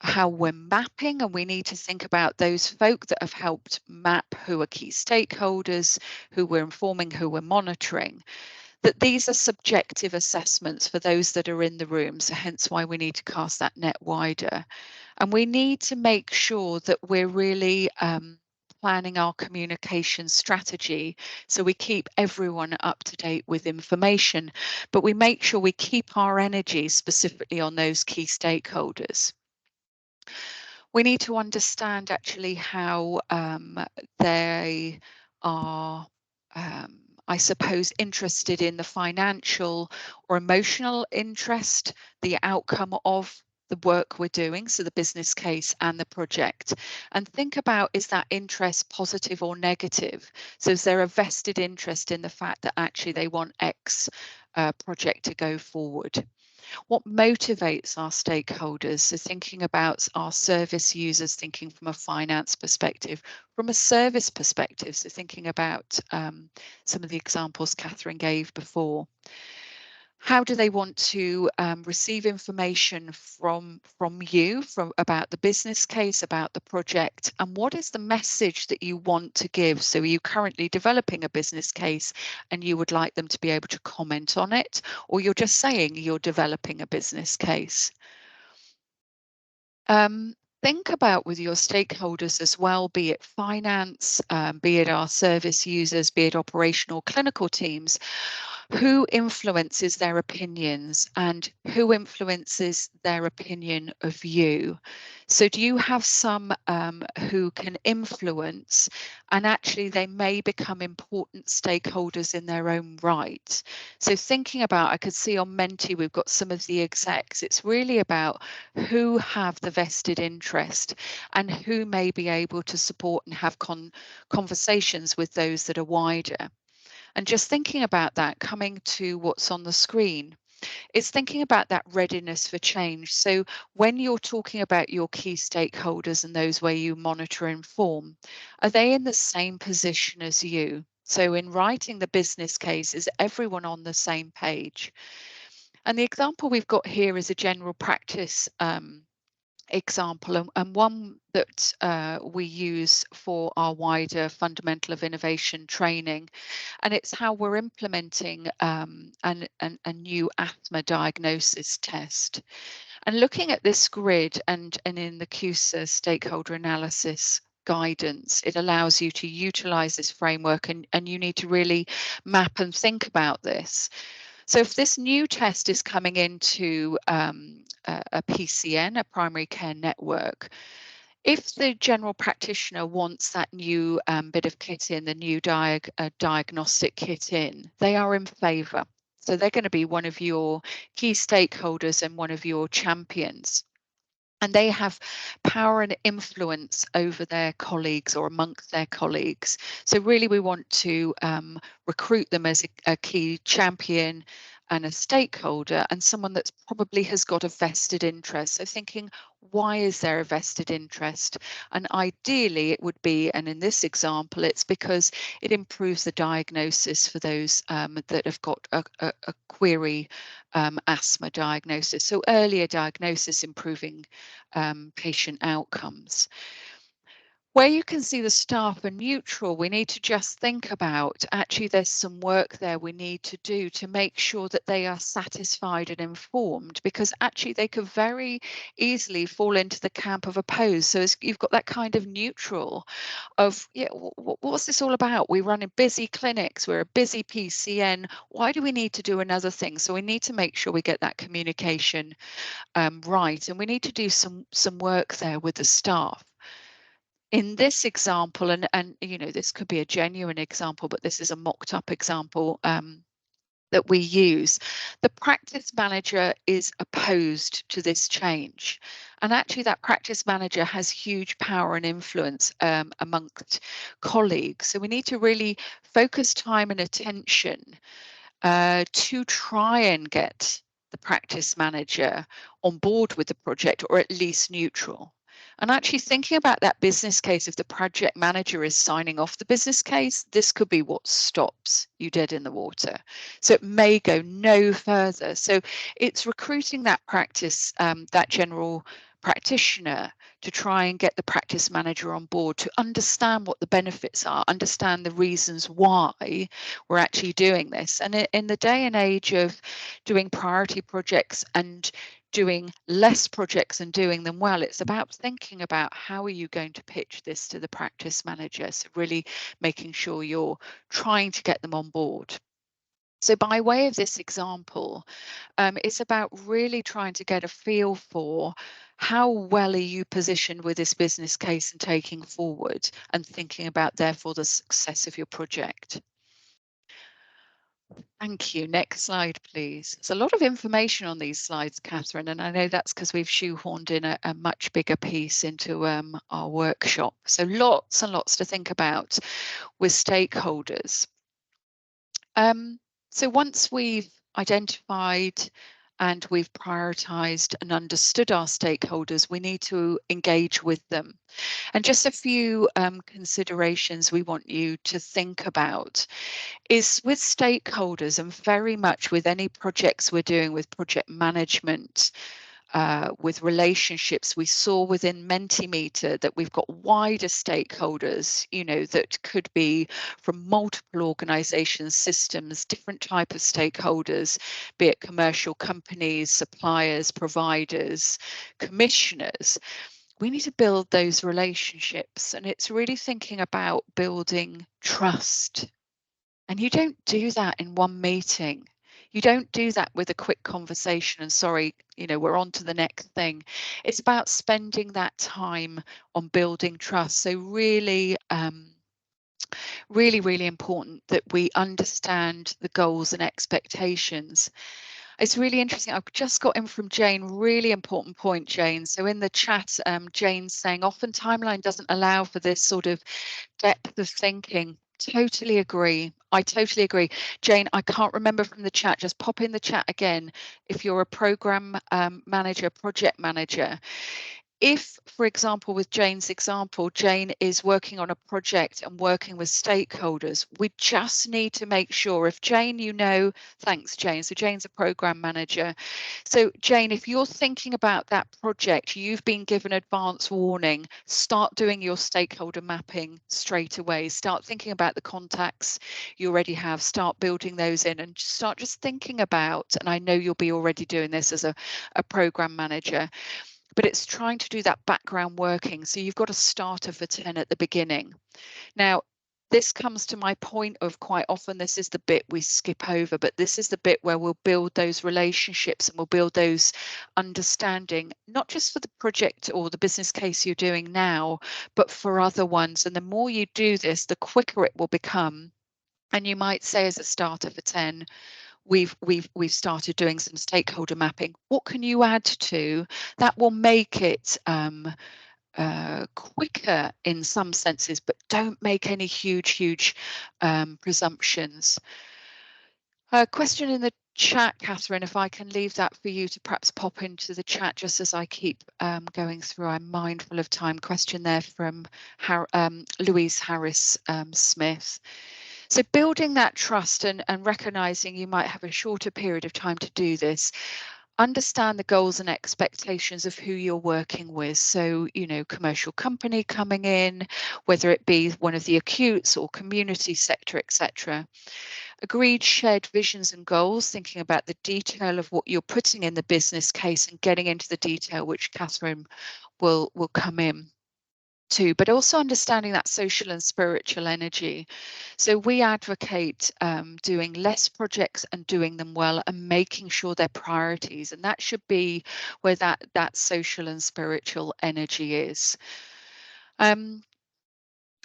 how we're mapping, and we need to think about those folk that have helped map who are key stakeholders, who we're informing, who we're monitoring, that these are subjective assessments for those that are in the room. So hence why we need to cast that net wider. And we need to make sure that we're really planning our communication strategy so we keep everyone up to date with information, but we make sure we keep our energy specifically on those key stakeholders. We need to understand actually how they are, I suppose, interested in the financial or emotional interest, the outcome of the work we're doing, so the business case and the project, and think about, is that interest positive or negative? So is there a vested interest in the fact that actually they want X project to go forward? What motivates our stakeholders? So thinking about our service users, thinking from a finance perspective, from a service perspective, so thinking about some of the examples Catherine gave before. How do they want to receive information from you, about the business case, about the project, and what is the message that you want to give? So are you currently developing a business case and you would like them to be able to comment on it, or you're just saying you're developing a business case? Think about with your stakeholders as well, be it finance, be it our service users, be it operational clinical teams, who influences their opinions and who influences their opinion of you. So do you have some who can influence, and actually they may become important stakeholders in their own right? So thinking about, I could see on Menti we've got some of the execs. It's really about who have the vested interest and who may be able to support and have conversations with those that are wider. And just thinking about that, coming to what's on the screen, it's thinking about that readiness for change. So when you're talking about your key stakeholders and those where you monitor and inform, are they in the same position as you? So in writing the business case, is everyone on the same page? And the example we've got here is a general practice example, and one that we use for our wider fundamental of innovation training, and it's how we're implementing a new asthma diagnosis test. And looking at this grid and in the CUSA stakeholder analysis guidance, it allows you to utilize this framework, and you need to really map and think about this. So if this new test is coming into a PCN, a primary care network, If the general practitioner wants that new bit of kit in, the new diagnostic kit in, they are in favour. So they're going to be one of your key stakeholders and one of your champions. And they have power and influence over their colleagues or amongst their colleagues. So really we want to recruit them as a key champion and a stakeholder, and someone that's probably has got a vested interest. So thinking, why is there a vested interest? And ideally it would be, and in this example, it's because it improves the diagnosis for those that have got a query asthma diagnosis. So earlier diagnosis, improving patient outcomes. Where you can see the staff are neutral, we need to just think about, actually there's some work there we need to do to make sure that they are satisfied and informed, because actually they could very easily fall into the camp of oppose. So you've got that kind of neutral of, yeah, what's this all about? We run a busy clinics, we're a busy PCN, why do we need to do another thing? So we need to make sure we get that communication right, and we need to do some work there with the staff. In this example, and you know, this could be a genuine example, but this is a mocked up example that we use. The practice manager is opposed to this change, and actually that practice manager has huge power and influence amongst colleagues. So we need to really focus time and attention to try and get the practice manager on board with the project, or at least neutral. And actually thinking about that business case, if the project manager is signing off the business case, this could be what stops you dead in the water. So it may go no further. So it's recruiting that practice, that general practitioner, to try and get the practice manager on board, to understand what the benefits are, understand the reasons why we're actually doing this. And in the day and age of doing priority projects and doing less projects and doing them well, it's about thinking about, how are you going to pitch this to the practice manager? So really making sure you're trying to get them on board. So by way of this example, it's about really trying to get a feel for, how well are you positioned with this business case and taking forward, and thinking about therefore the success of your project. Thank you. Next slide, please. There's a lot of information on these slides, Catherine, and I know that's because we've shoehorned in a much bigger piece into our workshop. So lots and lots to think about with stakeholders. So once we've identified and we've prioritised and understood our stakeholders, we need to engage with them. And just a few considerations we want you to think about is, with stakeholders, and very much with any projects we're doing with project management, with relationships, we saw within Mentimeter that we've got wider stakeholders, you know, that could be from multiple organizations, systems, different type of stakeholders, be it commercial companies, suppliers, providers, commissioners. We need to build those relationships, and it's really thinking about building trust. And you don't do that in one meeting. You don't do that with a quick conversation and, sorry, you know, we're on to the next thing. It's about spending that time on building trust. So really, really important that we understand the goals and expectations. It's really interesting. I've just got in from Jane, really important point, Jane. So in the chat, Jane's saying often timeline doesn't allow for this sort of depth of thinking. Totally agree. I totally agree. Jane, I can't remember from the chat, just pop in the chat again. If you're a program manager, project manager, if, for example, with Jane's example, Jane is working on a project and working with stakeholders, we just need to make sure, if Jane, you know, thanks Jane, so Jane's a program manager. So Jane, if you're thinking about that project, you've been given advance warning, start doing your stakeholder mapping straight away, start thinking about the contacts you already have, start building those in, and start just thinking about, and I know you'll be already doing this as a program manager, but it's trying to do that background working. So you've got a starter for 10 at the beginning. Now, this comes to my point of quite often this is the bit we skip over, but this is the bit where we'll build those relationships and we'll build those understanding, not just for the project or the business case you're doing now, but for other ones. And the more you do this, the quicker it will become. And you might say as a starter for 10, we've started doing some stakeholder mapping. What can you add to that will make it quicker in some senses, but don't make any huge presumptions. A question in the chat, Catherine, if I can leave that for you to perhaps pop into the chat just as I keep going through. I'm mindful of time. Question there from Louise Harris Smith. So building that trust and recognizing you might have a shorter period of time to do this. Understand the goals and expectations of who you're working with. So, you know, commercial company coming in, whether it be one of the acutes or community sector, etc. Agreed shared visions and goals, thinking about the detail of what you're putting in the business case and getting into the detail, which Catherine will come in to, but also understanding that social and spiritual energy. So we advocate doing less projects and doing them well and making sure they're priorities, and that should be where that social and spiritual energy is.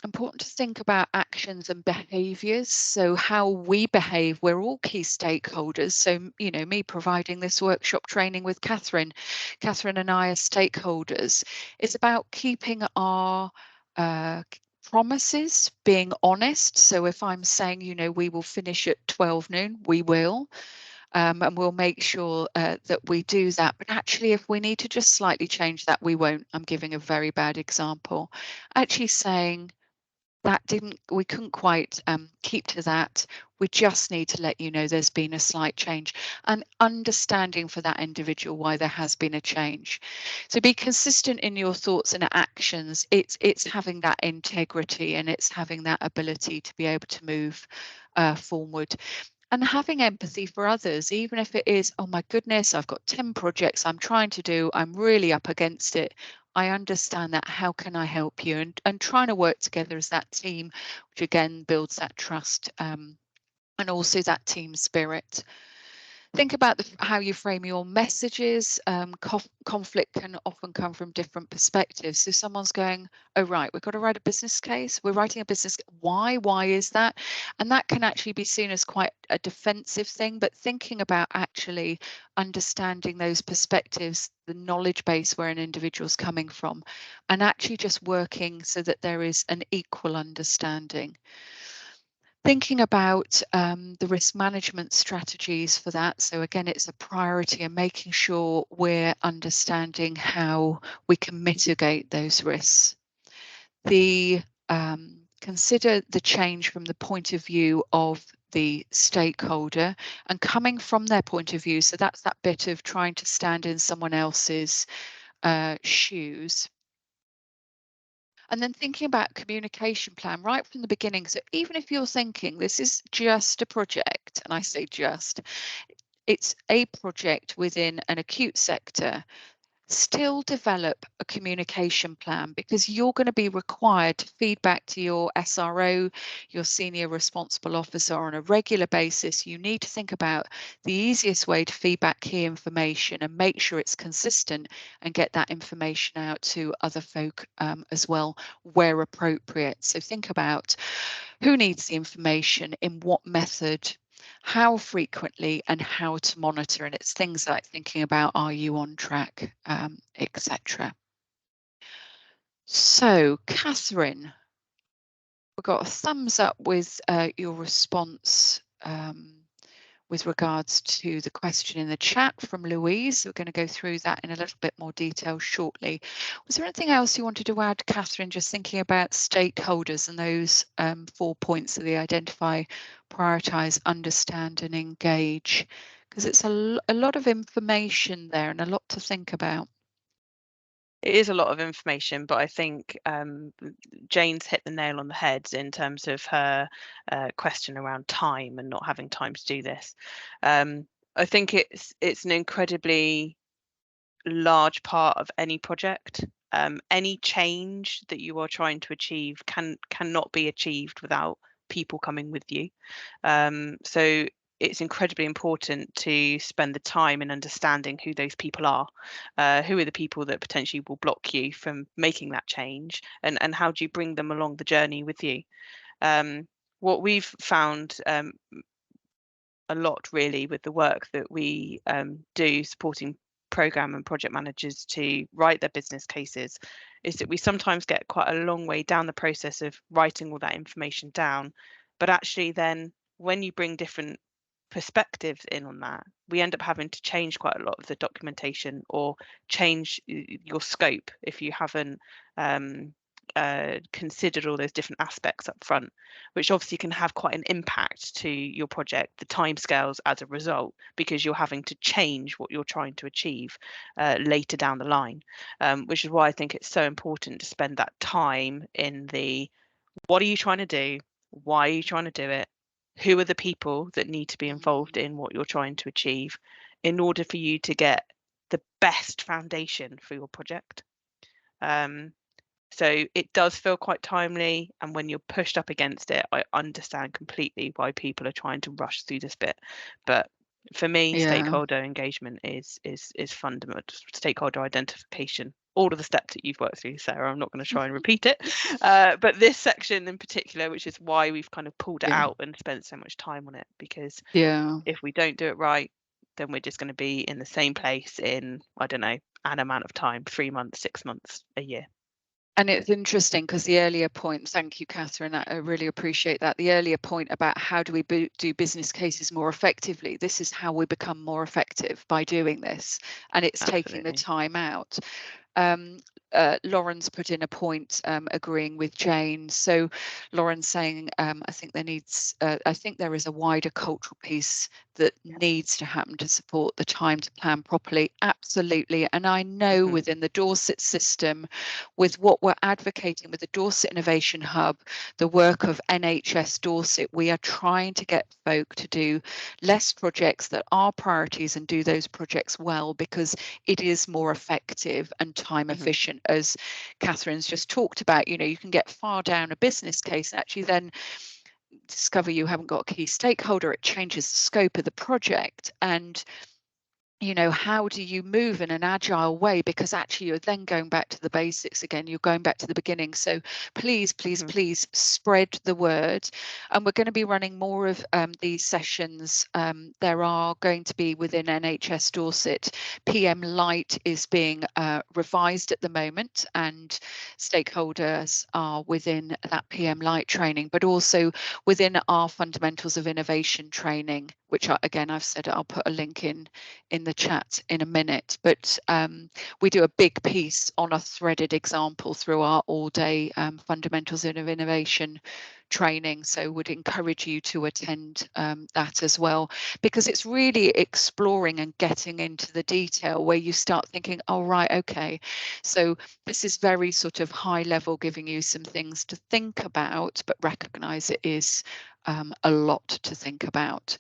Important to think about actions and behaviours. So how we behave, we're all key stakeholders. So, you know, me providing this workshop training with Catherine and I are stakeholders. It's about keeping our promises, being honest. So if I'm saying, you know, we will finish at 12 noon, we will. And we'll make sure that we do that. But actually, if we need to just slightly change that, we won't. I'm giving a very bad example. Actually saying, we couldn't quite keep to that. We just need to let you know there's been a slight change, and understanding for that individual why there has been a change. So be consistent in your thoughts and actions. It's having that integrity, and it's having that ability to be able to move forward. And having empathy for others, even if it is, oh my goodness, I've got 10 projects I'm trying to do, I'm really up against it. I understand that. How can I help you? And trying to work together as that team, which again builds that trust and also that team spirit. Think about how you frame your messages. Conflict can often come from different perspectives. So someone's going, oh, right, we've got to write a business case. We're writing a business. Why? Why is that? And that can actually be seen as quite a defensive thing. But thinking about actually understanding those perspectives, the knowledge base where an individual's coming from, and actually just working so that there is an equal understanding. Thinking about the risk management strategies for that. So again, it's a priority and making sure we're understanding how we can mitigate those risks. Consider the change from the point of view of the stakeholder and coming from their point of view. So that's that bit of trying to stand in someone else's shoes. And then thinking about communication plan right from the beginning. So even if you're thinking this is just a project, and I say just, it's a project within an acute sector, still develop a communication plan, because you're going to be required to feed back to your SRO, your senior responsible officer, on a regular basis. You need to think about the easiest way to feed back key information and make sure it's consistent and get that information out to other folk as well where appropriate. So think about who needs the information, in what method, how frequently, and how to monitor. And it's things like thinking about, are you on track, etc. So Catherine, we got a thumbs up with your response with regards to the question in the chat from Louise. So we're going to go through that in a little bit more detail shortly. Was there anything else you wanted to add, Catherine, just thinking about stakeholders and those 4 points of the identify, prioritise, understand and engage? Because it's a lot of information there and a lot to think about. It is a lot of information, but I think Jane's hit the nail on the head in terms of her question around time and not having time to do this. I think it's an incredibly large part of any project. Any change that you are trying to achieve cannot be achieved without people coming with you. So it's incredibly important to spend the time in understanding who those people are, who are the people that potentially will block you from making that change, and how do you bring them along the journey with you. What we've found a lot really with the work that we do supporting program and project managers to write their business cases is that we sometimes get quite a long way down the process of writing all that information down, but actually then when you bring different perspectives in on that, we end up having to change quite a lot of the documentation or change your scope if you haven't considered all those different aspects up front, which obviously can have quite an impact to your project, the timescales as a result, because you're having to change what you're trying to achieve later down the line, which is why I think it's so important to spend that time in the what are you trying to do, why are you trying to do it, who are the people that need to be involved in what you're trying to achieve in order for you to get the best foundation for your project. So it does feel quite timely, and when you're pushed up against it, I understand completely why people are trying to rush through this bit. But for me, stakeholder engagement is fundamental. Stakeholder identification, all of the steps that you've worked through, Sarah. I'm not going to try and repeat it, but this section in particular, which is why we've kind of pulled it out and spent so much time on it, because if we don't do it right, then we're just going to be in the same place in, I don't know, an amount of time, 3 months, 6 months, a year. And it's interesting because the earlier point, thank you, Catherine, I really appreciate that. The earlier point about how do we do business cases more effectively, this is how we become more effective by doing this. And it's taking the time out. Lauren's put in a point agreeing with Jane. So Lauren's saying, I think there is a wider cultural piece that needs to happen to support the time to plan properly. Absolutely. And I know within the Dorset system, with what we're advocating with the Dorset Innovation Hub, the work of NHS Dorset, we are trying to get folk to do less projects that are priorities and do those projects well, because it is more effective and time efficient. As Catherine's just talked about, you can get far down a business case and actually then discover you haven't got a key stakeholder. It changes the scope of the project. And how do you move in an agile way? Because actually you're then going back to the basics again. You're going back to the beginning. So please, please spread the word. And we're going to be running more of these sessions. There are going to be within NHS Dorset, PM Light is being revised at the moment, and stakeholders are within that PM Light training, but also within our Fundamentals of Innovation training, which again, I've said I'll put a link in the chat in a minute, but we do a big piece on a threaded example through our all-day Fundamentals of Innovation training. So would encourage you to attend that as well, because it's really exploring and getting into the detail where you start thinking, oh right, okay, so this is very sort of high level, giving you some things to think about, but recognize it is a lot to think about.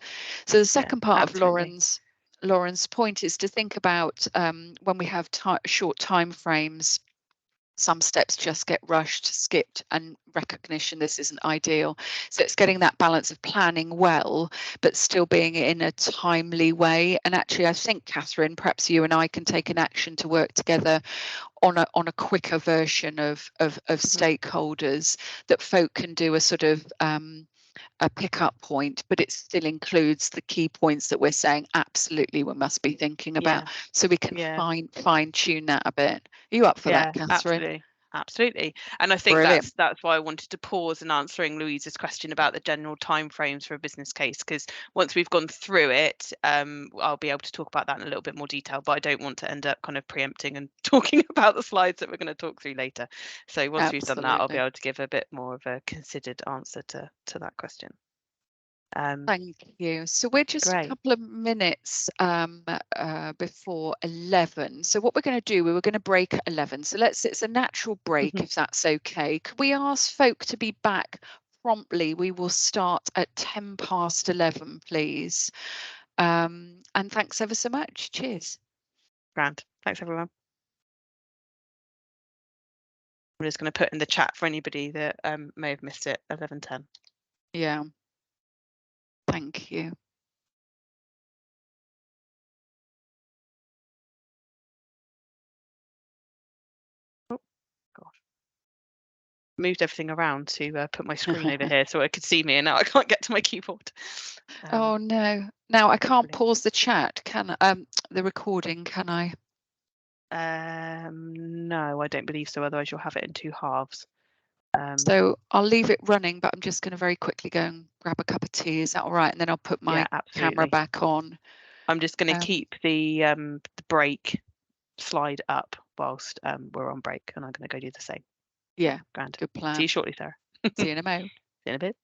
So the second part of Lauren's point is to think about when we have short time frames, some steps just get rushed, skipped, and recognition this isn't ideal. So it's getting that balance of planning well, but still being in a timely way. And actually, I think, Catherine, perhaps you and I can take an action to work together on a quicker version of stakeholders that folk can do a sort of a pickup point, but it still includes the key points that we're saying absolutely we must be thinking about, so we can fine tune that a bit. Are you up for that, Catherine? Absolutely. And I think Brilliant. that's why I wanted to pause in answering Louise's question about the general timeframes for a business case, because once we've gone through it, I'll be able to talk about that in a little bit more detail, but I don't want to end up kind of preempting and talking about the slides that we're going to talk through later. So once we've done that, I'll be able to give a bit more of a considered answer to that question. Thank you. So we're just a couple of minutes before 11. So what we're going to do, we were going to break at 11. So it's a natural break, if that's okay. Could we ask folk to be back promptly? We will start at 10 past 11, please. And thanks ever so much. Cheers. Grand. Thanks, everyone. I'm just going to put in the chat for anybody that may have missed it, 11:10. Yeah. Thank you. Oh, gosh. Moved everything around to put my screen over here so I could see me, and now I can't get to my keyboard. Oh no. Now I can't Brilliant. pause the chat, can the recording, can I? No, I don't believe so. Otherwise, you'll have it in two halves. So I'll leave it running, but I'm just going to very quickly go and grab a cup of tea. Is that all right? And then I'll put my Yeah, camera absolutely. back on. I'm just going to keep the break slide up whilst we're on break, and I'm going to go do the same. Yeah, Grand. good plan. See you shortly, Sarah. See you in a mo. See you in a bit.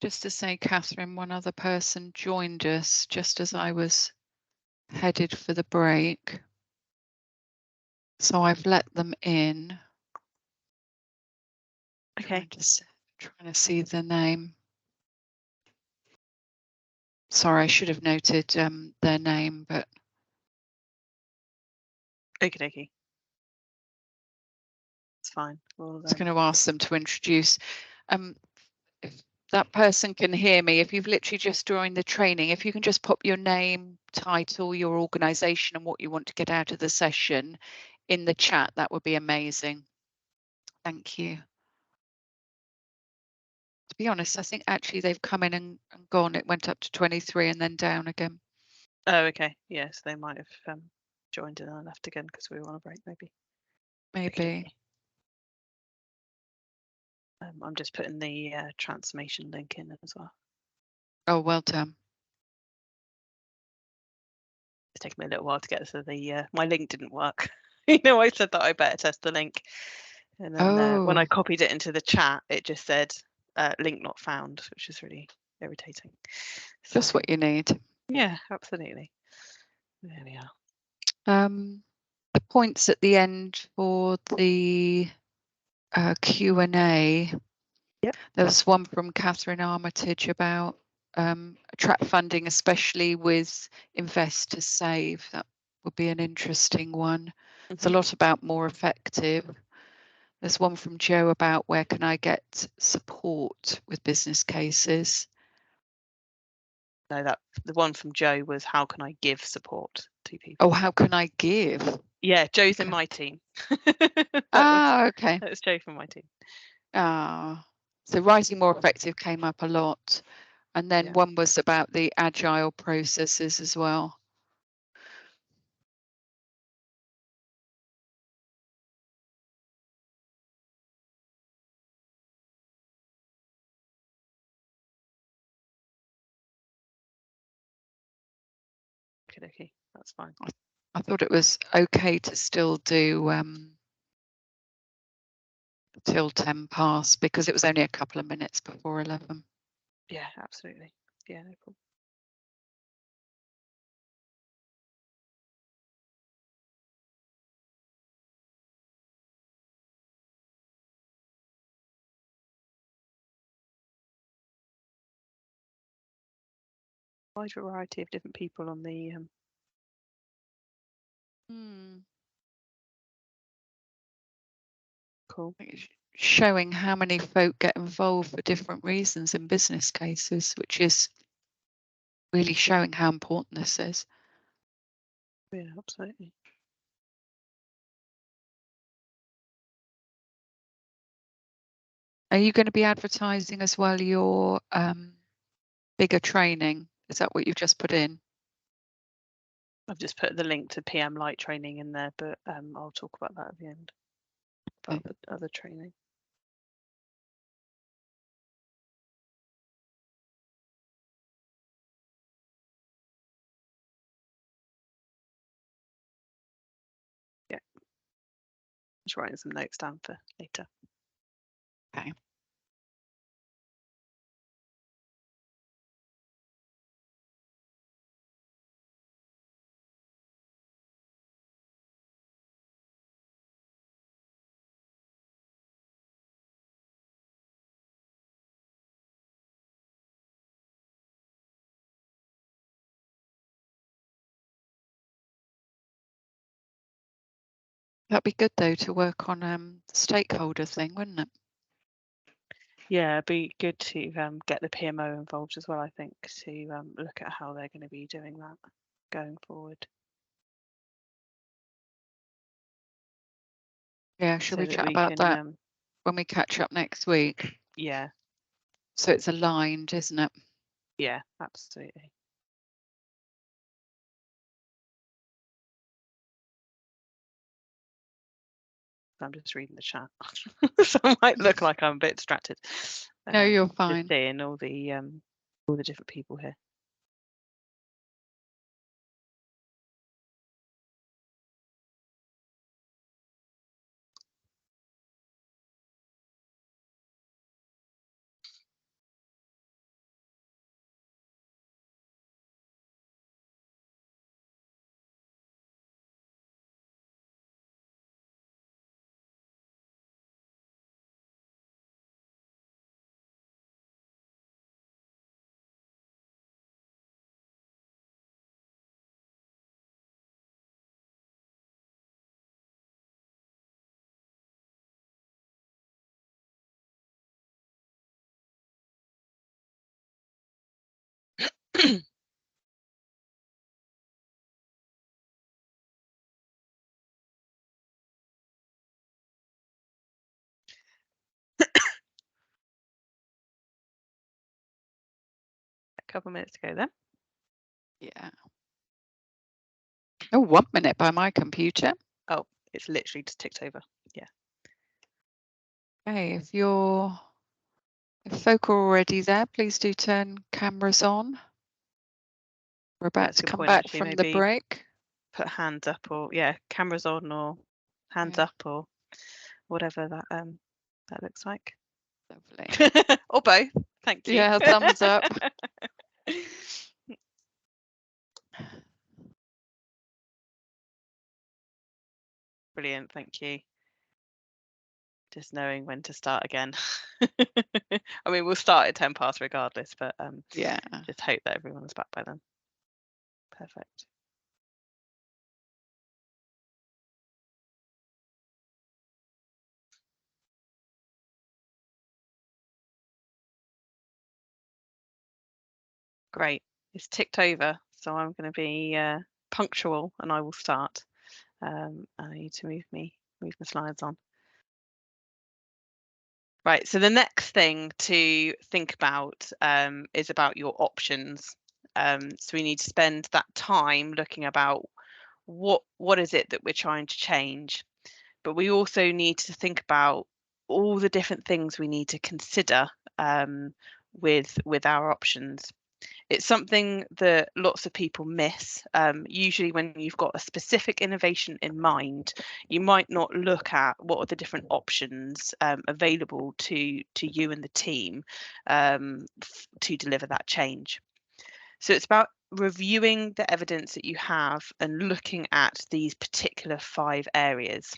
Just to say, Catherine, one other person joined us just as I was headed for the break. So I've let them in. Okay. Trying to see the name. Sorry, I should have noted their name, but Okie dokie. It's fine. I was going to ask them to introduce. If that person can hear me, if you've literally just joined the training, if you can just pop your name, title, your organisation and what you want to get out of the session in the chat, that would be amazing. Thank you. To be honest, I think actually they've come in and gone. It went up to 23 and then down again. Oh, okay. Yes, they might have joined and then left again because we were on a break, maybe. Maybe. I'm just putting the transformation link in as well. Oh, well done. It's taken me a little while to get to the my link didn't work. You know, I said that I better test the link, and then when I copied it into the chat, it just said link not found, which is really irritating. Just what you need. Yeah, absolutely. There we are. The points at the end for the Q&A. Yep. There was one from Catherine Armitage about trap funding, especially with invest to save. That would be an interesting one. It's a lot about more effective. There's one from Joe about where can I get support with business cases. No, the one from Joe was how can I give support to people? Oh, how can I give? Yeah, Joe's in my team. Okay. That was Joe from my team. So writing more effective came up a lot. And then one was about the agile processes as well. Okay, that's fine. I thought it was okay to still do till 10 past because it was only a couple of minutes before 11. Yeah, absolutely. Yeah, no problem. Wide variety of different people on the Cool. Showing how many folk get involved for different reasons in business cases, which is really showing how important this is. Yeah, absolutely. Are you going to be advertising as well your bigger training? Is that what you've just put in? I've just put the link to PM Light training in there, but I'll talk about that at the end, about the other training. Yeah. Just writing some notes down for later. Okay. That'd be good though to work on the stakeholder thing, wouldn't it? Yeah, it'd be good to get the PMO involved as well, I think, to look at how they're going to be doing that going forward. Yeah, should we chat about that when we catch up next week? Yeah. So it's aligned, isn't it? Yeah, absolutely. I'm just reading the chat, so I might look like I'm a bit distracted. No, you're fine. Just seeing all the different people here. A couple of minutes to go then. Yeah. Oh, 1 minute by my computer. Oh, it's literally just ticked over. Yeah. Okay, if folk are already there, please do turn cameras on. We're about to come back from the break. Put hands up, or cameras on, or hands up, or whatever that looks like. Lovely. Or both. Thank you. Yeah, thumbs up. Brilliant, thank you. Just knowing when to start again. I mean, we'll start at 10 past regardless, but yeah, just hope that everyone's back by then. Perfect. Great, it's ticked over, so I'm going to be punctual and I will start. I need to move my slides on. Right, so the next thing to think about is about your options. So we need to spend that time looking about what is it that we're trying to change, but we also need to think about all the different things we need to consider with our options. It's something that lots of people miss. Usually when you've got a specific innovation in mind, you might not look at what are the different options available to you and the team to deliver that change. So it's about reviewing the evidence that you have and looking at these particular 5 areas.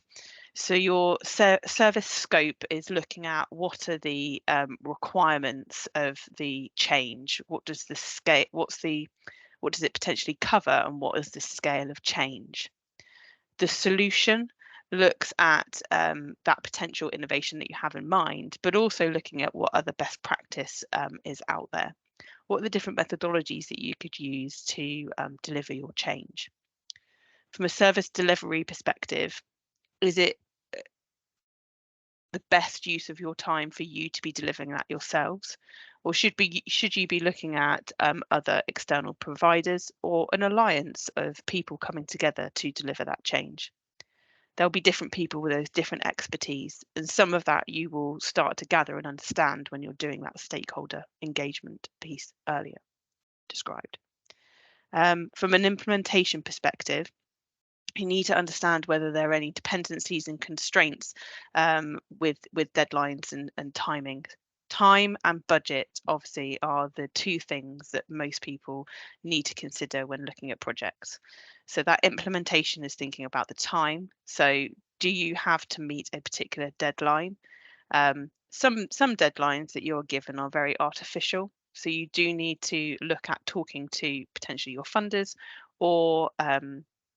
So your service scope is looking at what are the requirements of the change. What does the scale? What does it potentially cover, and what is the scale of change? The solution looks at that potential innovation that you have in mind, but also looking at what other best practice is out there. What are the different methodologies that you could use to deliver your change? From a service delivery perspective, is it the best use of your time for you to be delivering that yourselves, or should you be looking at other external providers or an alliance of people coming together to deliver that change? There'll be different people with those different expertise, and some of that you will start to gather and understand when you're doing that stakeholder engagement piece earlier described. From an implementation perspective, you need to understand whether there are any dependencies and constraints with deadlines and timing. Time and budget obviously are the 2 things that most people need to consider when looking at projects. So that implementation is thinking about the time. So do you have to meet a particular deadline? Some deadlines that you're given are very artificial. So you do need to look at talking to potentially your funders or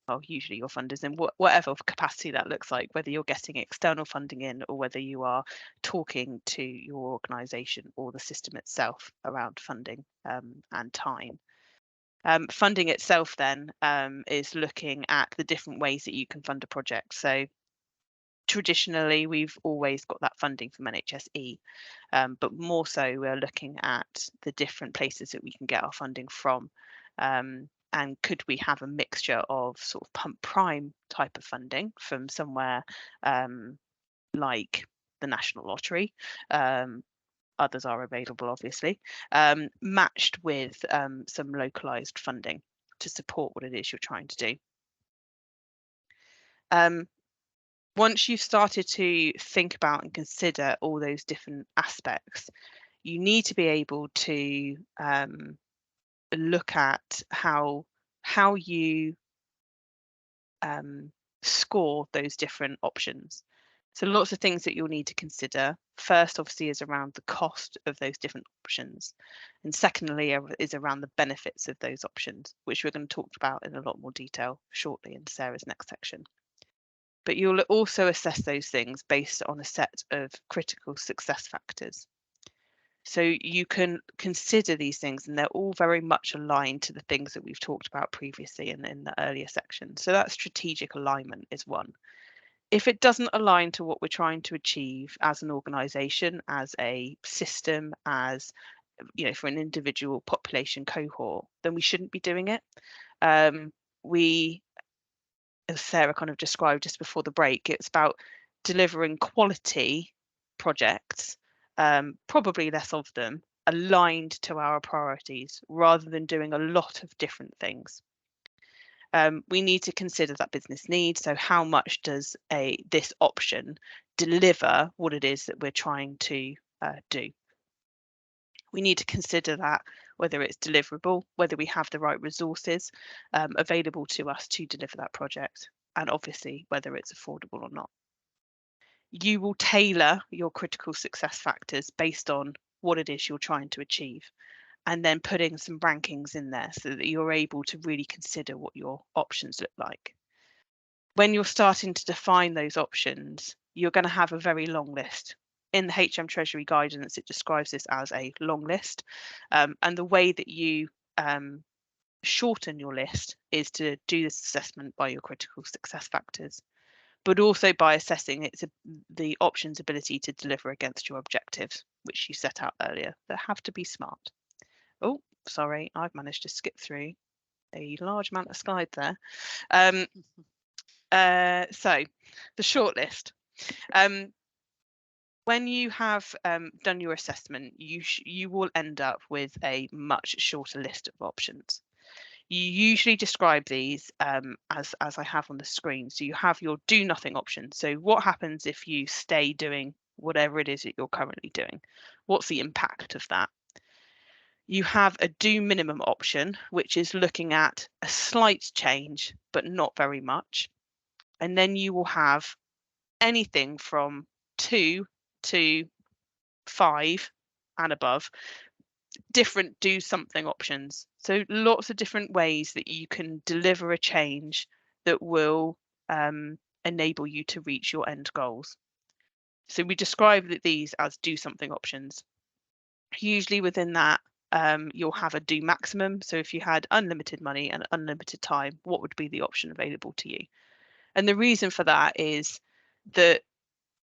well, usually your funders in whatever capacity that looks like, whether you're getting external funding in or whether you are talking to your organisation or the system itself around funding and time. Funding itself then is looking at the different ways that you can fund a project. So traditionally, we've always got that funding from NHSE, but more so we're looking at the different places that we can get our funding from. And could we have a mixture of sort of pump prime type of funding from somewhere like the National Lottery? Others are available, obviously, matched with some localised funding to support what it is you're trying to do. Once you've started to think about and consider all those different aspects, you need to be able to look at how you score those different options. So lots of things that you'll need to consider. First, obviously, is around the cost of those different options. And secondly, is around the benefits of those options, which we're going to talk about in a lot more detail shortly in Sarah's next section. But you'll also assess those things based on a set of critical success factors. So you can consider these things, and they're all very much aligned to the things that we've talked about previously in the earlier section. So that strategic alignment is one. If it doesn't align to what we're trying to achieve as an organisation, as a system, as for an individual population cohort, then we shouldn't be doing it. We, as Sarah kind of described just before the break, it's about delivering quality projects, probably less of them, aligned to our priorities, rather than doing a lot of different things. We need to consider that business need. So how much does this option deliver what it is that we're trying to do? We need to consider that, whether it's deliverable, whether we have the right resources available to us to deliver that project, and obviously whether it's affordable or not. You will tailor your critical success factors based on what it is you're trying to achieve, and then putting some rankings in there so that you're able to really consider what your options look like. When you're starting to define those options, you're going to have a very long list. In the HM Treasury guidance, it describes this as a long list. And the way that you shorten your list is to do this assessment by your critical success factors, but also by assessing the option's ability to deliver against your objectives, which you set out earlier, that have to be smart. Oh, sorry, I've managed to skip through a large amount of slides there. So the shortlist. When you have done your assessment, you will end up with a much shorter list of options. You usually describe these as I have on the screen. So you have your do nothing option. So what happens if you stay doing whatever it is that you're currently doing? What's the impact of that? You have a do minimum option, which is looking at a slight change, but not very much. And then you will have anything from 2 to 5 and above, different do something options. So lots of different ways that you can deliver a change that will enable you to reach your end goals. So we describe these as do something options. Usually within that, you'll have a do maximum. So if you had unlimited money and unlimited time, what would be the option available to you? And the reason for that is that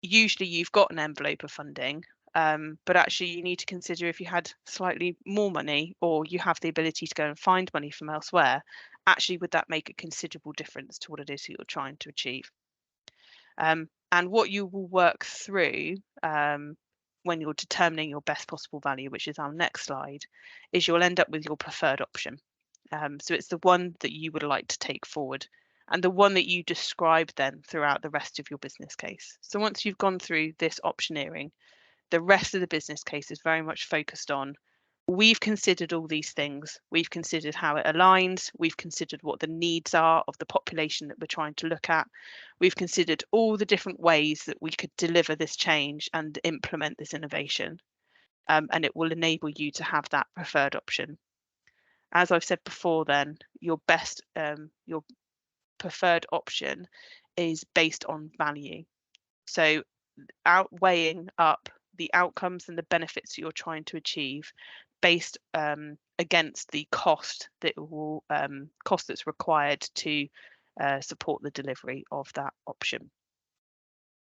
usually you've got an envelope of funding, but actually you need to consider if you had slightly more money, or you have the ability to go and find money from elsewhere, actually would that make a considerable difference to what it is that you're trying to achieve? And what you will work through when you're determining your best possible value, which is our next slide, is you'll end up with your preferred option. So it's the one that you would like to take forward, and the one that you describe then throughout the rest of your business case. So once you've gone through this optioneering, the rest of the business case is very much focused on, we've considered all these things. We've considered how it aligns. We've considered what the needs are of the population that we're trying to look at. We've considered all the different ways that we could deliver this change and implement this innovation. And it will enable you to have that preferred option. As I've said before, then your preferred option is based on value. So outweighing up the outcomes and the benefits that you're trying to achieve based against the cost that's required to support the delivery of that option.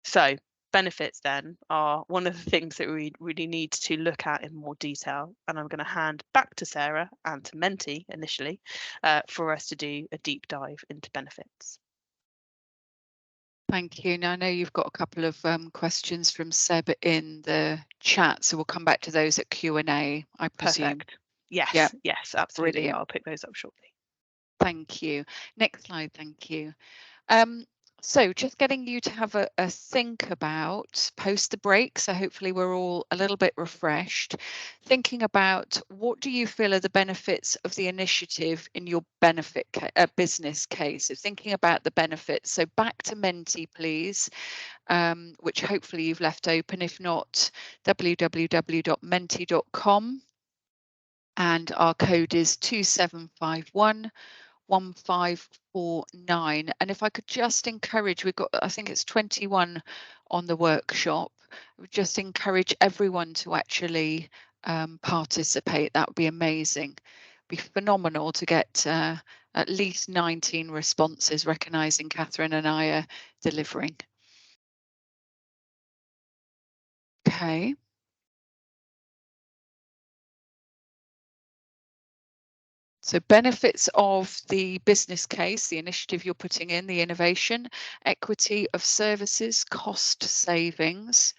So benefits then are one of the things that we really need to look at in more detail, and I'm going to hand back to Sarah and to Menti initially for us to do a deep dive into benefits. Thank you. Now, I know you've got a couple of questions from Seb in the chat, so we'll come back to those at Q&A, I presume. Perfect. Yes, Yeah. yes, absolutely. Brilliant. I'll pick those up shortly. Thank you. Next slide, thank you. So just getting you to have a think about post the break, so hopefully we're all a little bit refreshed, thinking about what do you feel are the benefits of the initiative in your business case. So thinking about the benefits. So back to Menti, please, which hopefully you've left open. If not, www.menti.com. And our code is 2751. 1549. And if I could just encourage, we've got, I think it's 21 on the workshop, just encourage everyone to actually participate. That would be amazing. Be phenomenal to get at least 19 responses recognising Catherine and I are delivering. Okay. So benefits of the business case, the initiative you're putting in, the innovation, equity of services, cost savings,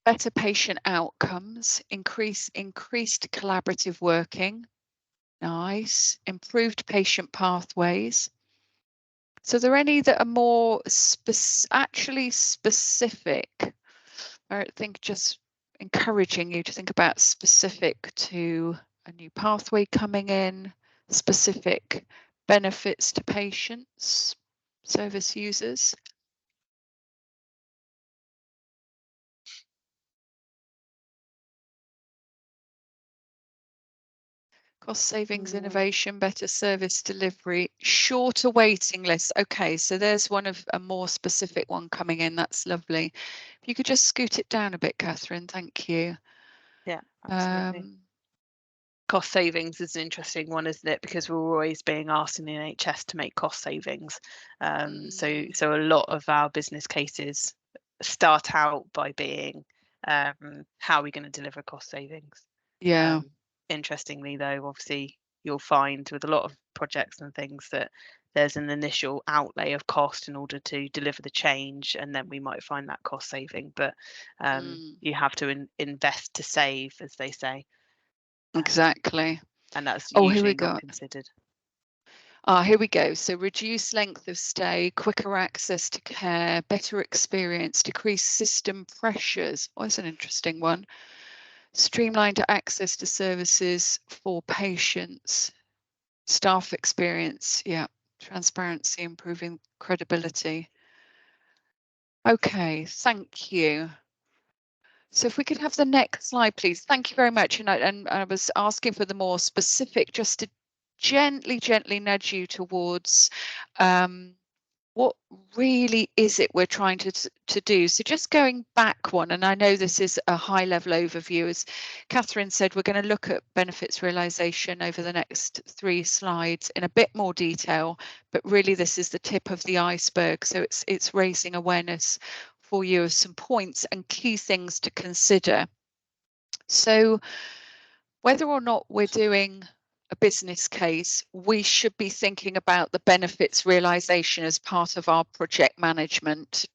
better patient outcomes, increased collaborative working, nice, improved patient pathways. So are there any that are more actually specific? I think just encouraging you to think about specific to a new pathway coming in, specific benefits to patients, service users, cost savings, innovation, better service delivery, shorter waiting lists. Okay, so there's one of a more specific one coming in. That's lovely. If you could just scoot it down a bit, Catherine, thank you. Yeah, absolutely. Cost savings is an interesting one, isn't it? Because we're always being asked in the NHS to make cost savings. So a lot of our business cases start out by being how are we going to deliver cost savings? Yeah. Interestingly, though, obviously you'll find with a lot of projects and things that there's an initial outlay of cost in order to deliver the change, and then we might find that cost saving. But you have to invest to save, as they say. Exactly. And that's Oh, here usually we go. not considered. Here we go. So reduce length of stay, quicker access to care, better experience, decrease system pressures. Oh, that's an interesting one. Streamlined access to services for patients, staff experience. Yeah. Transparency, improving credibility. Okay, thank you. So if we could have the next slide, please. Thank you very much. And I was asking for the more specific, just to gently nudge you towards what really is it we're trying to do. So just going back one, and I know this is a high level overview, as Catherine said, we're going to look at benefits realization over the next 3 slides in a bit more detail, but really this is the tip of the iceberg. So it's raising awareness for you of some points and key things to consider. So whether or not we're doing a business case, we should be thinking about the benefits realization as part of our project management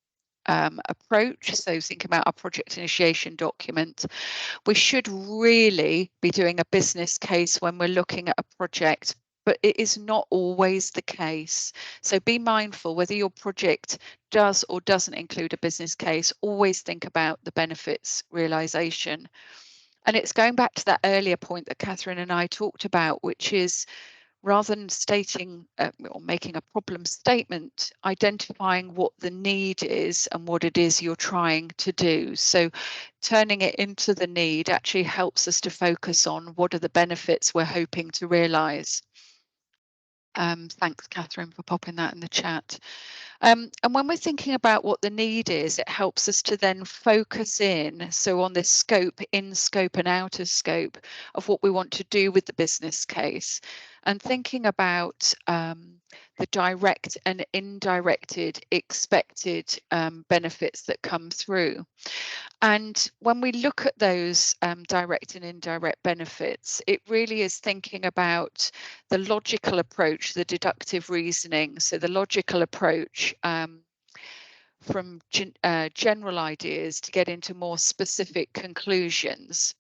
approach. So think about our project initiation document. We should really be doing a business case when we're looking at a project, but it is not always the case. So be mindful whether your project does or doesn't include a business case, always think about the benefits realization. And it's going back to that earlier point that Catherine and I talked about, which is rather than stating or making a problem statement, identifying what the need is and what it is you're trying to do. So turning it into the need actually helps us to focus on what are the benefits we're hoping to realise. Thanks, Catherine, for popping that in the chat. And when we're thinking about what the need is, it helps us to then focus in. So on this scope, in scope and out of scope of what we want to do with the business case, and thinking about the direct and indirected expected benefits that come through. And when we look at those direct and indirect benefits, it really is thinking about the logical approach, the deductive reasoning. So the logical approach from general ideas to get into more specific conclusions.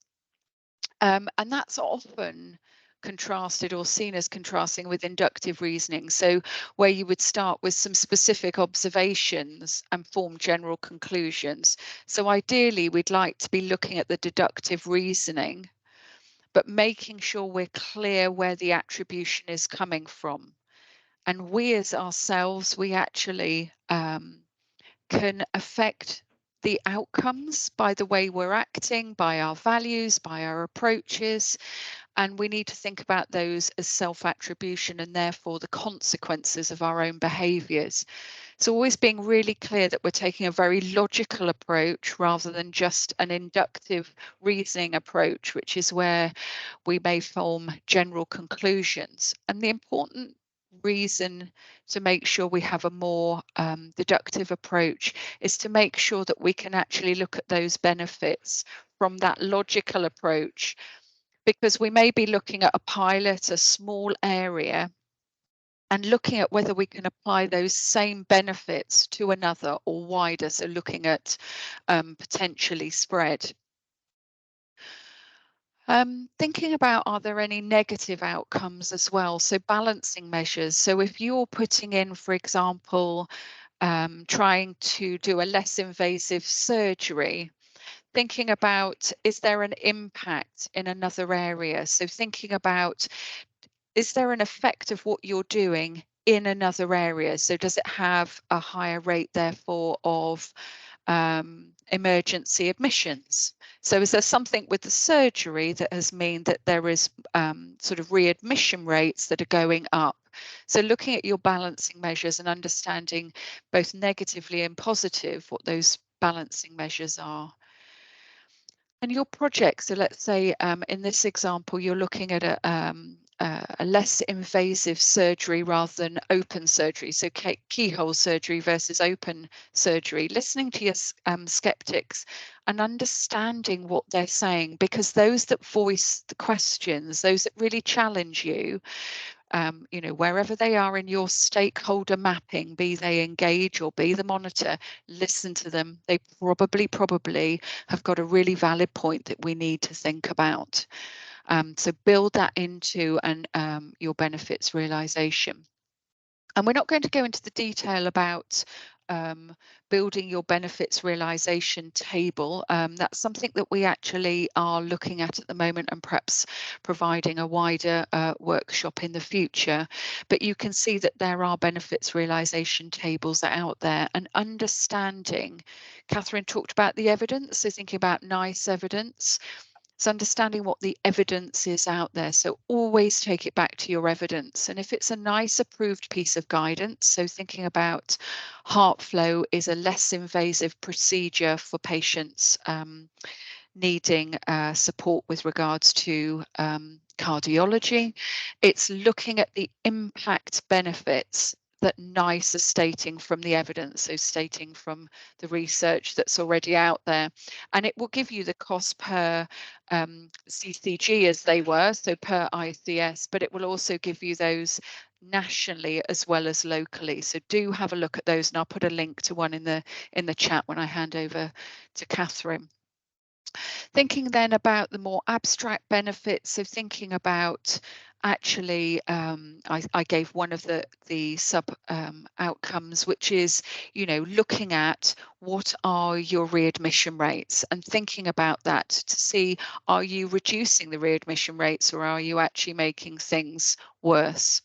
And that's often contrasted or seen as contrasting with inductive reasoning. So where you would start with some specific observations and form general conclusions. So ideally, we'd like to be looking at the deductive reasoning, but making sure we're clear where the attribution is coming from. And we as ourselves, we actually can affect the outcomes by the way we're acting, by our values, by our approaches, and we need to think about those as self-attribution and therefore the consequences of our own behaviours. So always being really clear that we're taking a very logical approach rather than just an inductive reasoning approach, which is where we may form general conclusions. And the important reason to make sure we have a more deductive approach is to make sure that we can actually look at those benefits from that logical approach, because we may be looking at a pilot, a small area, and looking at whether we can apply those same benefits to another or wider, so looking at potentially spread. Thinking about, are there any negative outcomes as well? So balancing measures. So if you're putting in, for example, trying to do a less invasive surgery, thinking about, is there an impact in another area? So thinking about, is there an effect of what you're doing in another area? So does it have a higher rate, therefore, of emergency admissions? So is there something with the surgery that has meant that there is sort of readmission rates that are going up? So looking at your balancing measures and understanding both negatively and positive what those balancing measures are. And your project, so let's say in this example, you're looking at a less invasive surgery rather than open surgery, so keyhole surgery versus open surgery, listening to your skeptics and understanding what they're saying, because those that voice the questions, those that really challenge you, you know, wherever they are in your stakeholder mapping, be they engage or be the monitor, listen to them. They probably have got a really valid point that we need to think about. So build that into your benefits realization. And we're not going to go into the detail about building your benefits realization table. That's something that we actually are looking at the moment and perhaps providing a wider workshop in the future. But you can see that there are benefits realization tables out there, and understanding. Catherine talked about the evidence, so thinking about nice evidence. It's understanding what the evidence is out there. So always take it back to your evidence. And if it's a nice approved piece of guidance, so thinking about heart flow is a less invasive procedure for patients needing support with regards to cardiology. It's looking at the impact benefits that NICE are stating from the evidence, so stating from the research that's already out there. And it will give you the cost per CCG as they were, so per ICS, but it will also give you those nationally as well as locally. So do have a look at those, and I'll put a link to one in the chat when I hand over to Catherine. Thinking then about the more abstract benefits, so thinking about actually, I gave one of the sub outcomes, which is, you know, looking at what are your readmission rates and thinking about that to see, are you reducing the readmission rates or are you actually making things worse?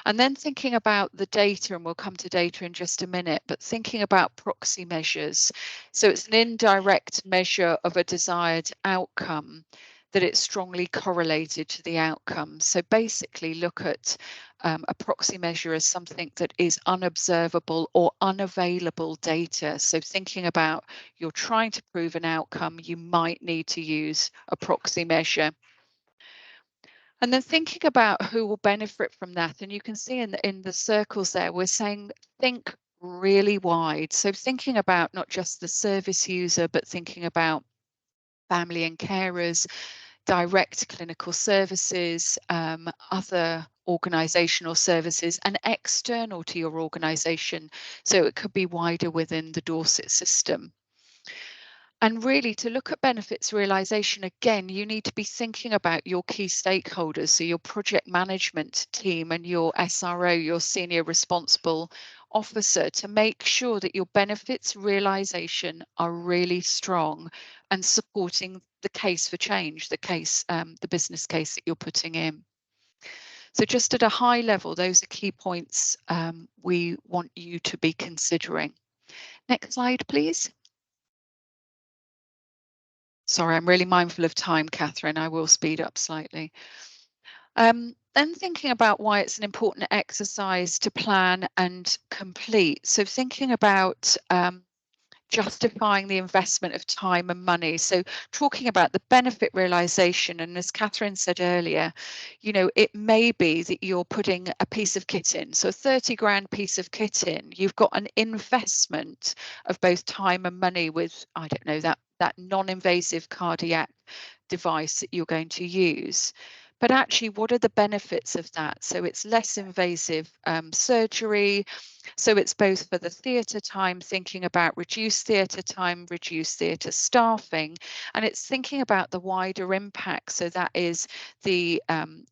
And then thinking about the data, and we'll come to data in just a minute, but thinking about proxy measures. So it's an indirect measure of a desired outcome that it's strongly correlated to the outcome. So basically look at a proxy measure as something that is unobservable or unavailable data. So thinking about, you're trying to prove an outcome, you might need to use a proxy measure. And then thinking about who will benefit from that. And you can see in the circles there, we're saying think really wide. So thinking about not just the service user, but thinking about family and carers, direct clinical services, other organisational services, and external to your organisation. So it could be wider within the Dorset system. And really, to look at benefits realization, again, you need to be thinking about your key stakeholders, so your project management team and your SRO, your senior responsible officer, to make sure that your benefits realization are really strong and supporting the case for change, the business case that you're putting in. So just at a high level, those are key points we want you to be considering. Next slide, please. Sorry, I'm really mindful of time, Catherine. I will speed up slightly. Then thinking about why it's an important exercise to plan and complete. So thinking about justifying the investment of time and money. So talking about the benefit realization, and as Catherine said earlier, it may be that you're putting a piece of kit in. So a 30 grand piece of kit in, you've got an investment of both time and money with, I don't know, that non-invasive cardiac device that you're going to use. But actually, what are the benefits of that? So it's less invasive surgery. So it's both for the theatre time, thinking about reduced theatre time, reduced theatre staffing, and it's thinking about the wider impact. So that is the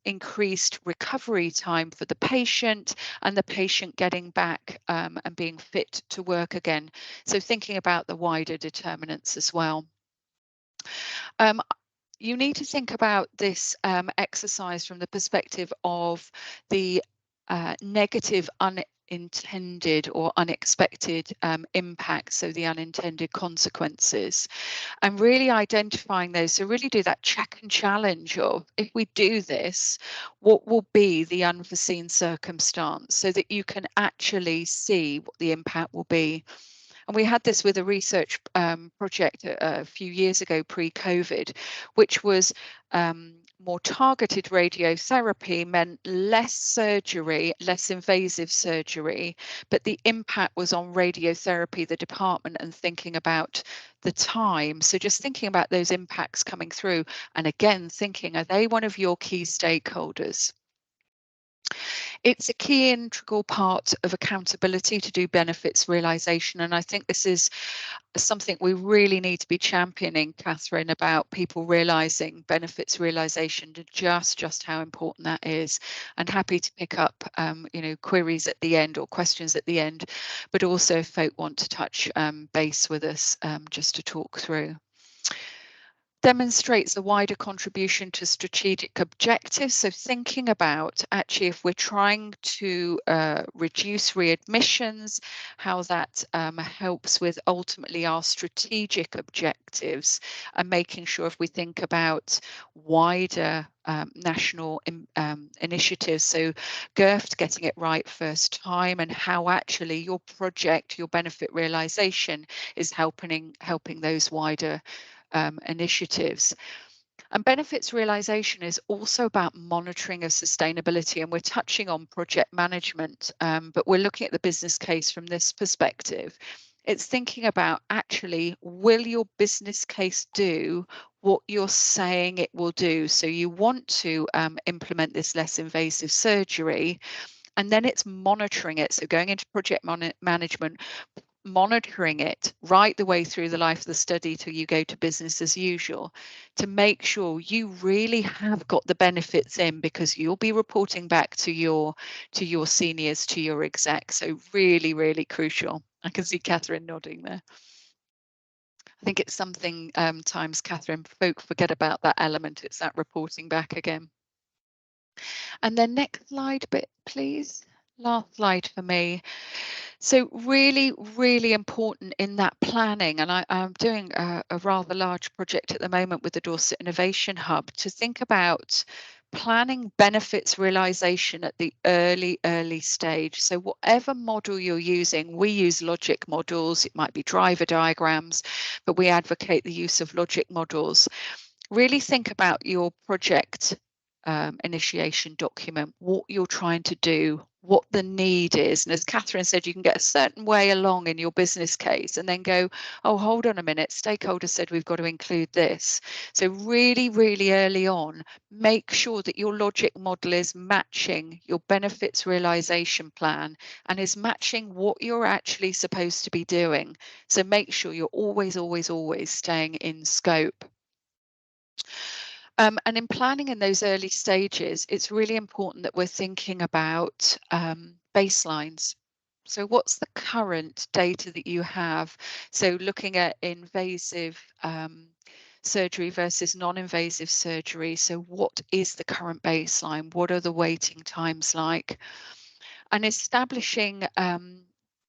increased recovery time for the patient and the patient getting back and being fit to work again. So thinking about the wider determinants as well. Um, you need to think about this exercise from the perspective of the negative unintended or unexpected impacts, so the unintended consequences, and really identifying those. So really do that check and challenge of, if we do this, what will be the unforeseen circumstance, so that you can actually see what the impact will be. And we had this with a research project a few years ago, pre-COVID, which was more targeted radiotherapy meant less surgery, less invasive surgery, but the impact was on radiotherapy, the department, and thinking about the time. So just thinking about those impacts coming through, and again, thinking, are they one of your key stakeholders? It's a key integral part of accountability to do benefits realization. And I think this is something we really need to be championing, Catherine, about people realizing benefits realization, to just how important that is. And happy to pick up queries at the end or questions at the end, but also if folk want to touch base with us just to talk through. Demonstrates a wider contribution to strategic objectives. So thinking about, actually, if we're trying to reduce readmissions, how that helps with ultimately our strategic objectives, and making sure, if we think about wider national initiatives, so GIRFT, getting it right first time, and how actually your project, your benefit realization is helping those wider initiatives. And benefits realization is also about monitoring of sustainability. And we're touching on project management, but we're looking at the business case from this perspective. It's thinking about, actually, will your business case do what you're saying it will do? So you want to implement this less invasive surgery, and then it's monitoring it. So going into project management, monitoring it right the way through the life of the study till you go to business as usual, to make sure you really have got the benefits in, because you'll be reporting back to your seniors, to your execs. So really, really crucial. I can see Catherine nodding there. I think it's something times, Catherine, folk forget about that element. It's that reporting back again. And then next slide bit, please. Last slide for me. So really, really important in that planning. And I'm doing a rather large project at the moment with the Dorset Innovation Hub, to think about planning benefits realization at the early stage. So whatever model you're using, we use logic models. It might be driver diagrams, but we advocate the use of logic models. Really think about your project initiation document, what you're trying to do, what the need is. And as Catherine said, you can get a certain way along in your business case and then go, oh, hold on a minute, stakeholders said we've got to include this. So really, really early on, make sure that your logic model is matching your benefits realization plan and is matching what you're actually supposed to be doing. So make sure you're always, always, always staying in scope. And in planning in those early stages, it's really important that we're thinking about baselines. So what's the current data that you have? So looking at invasive surgery versus non-invasive surgery. So what is the current baseline? What are the waiting times like? And establishing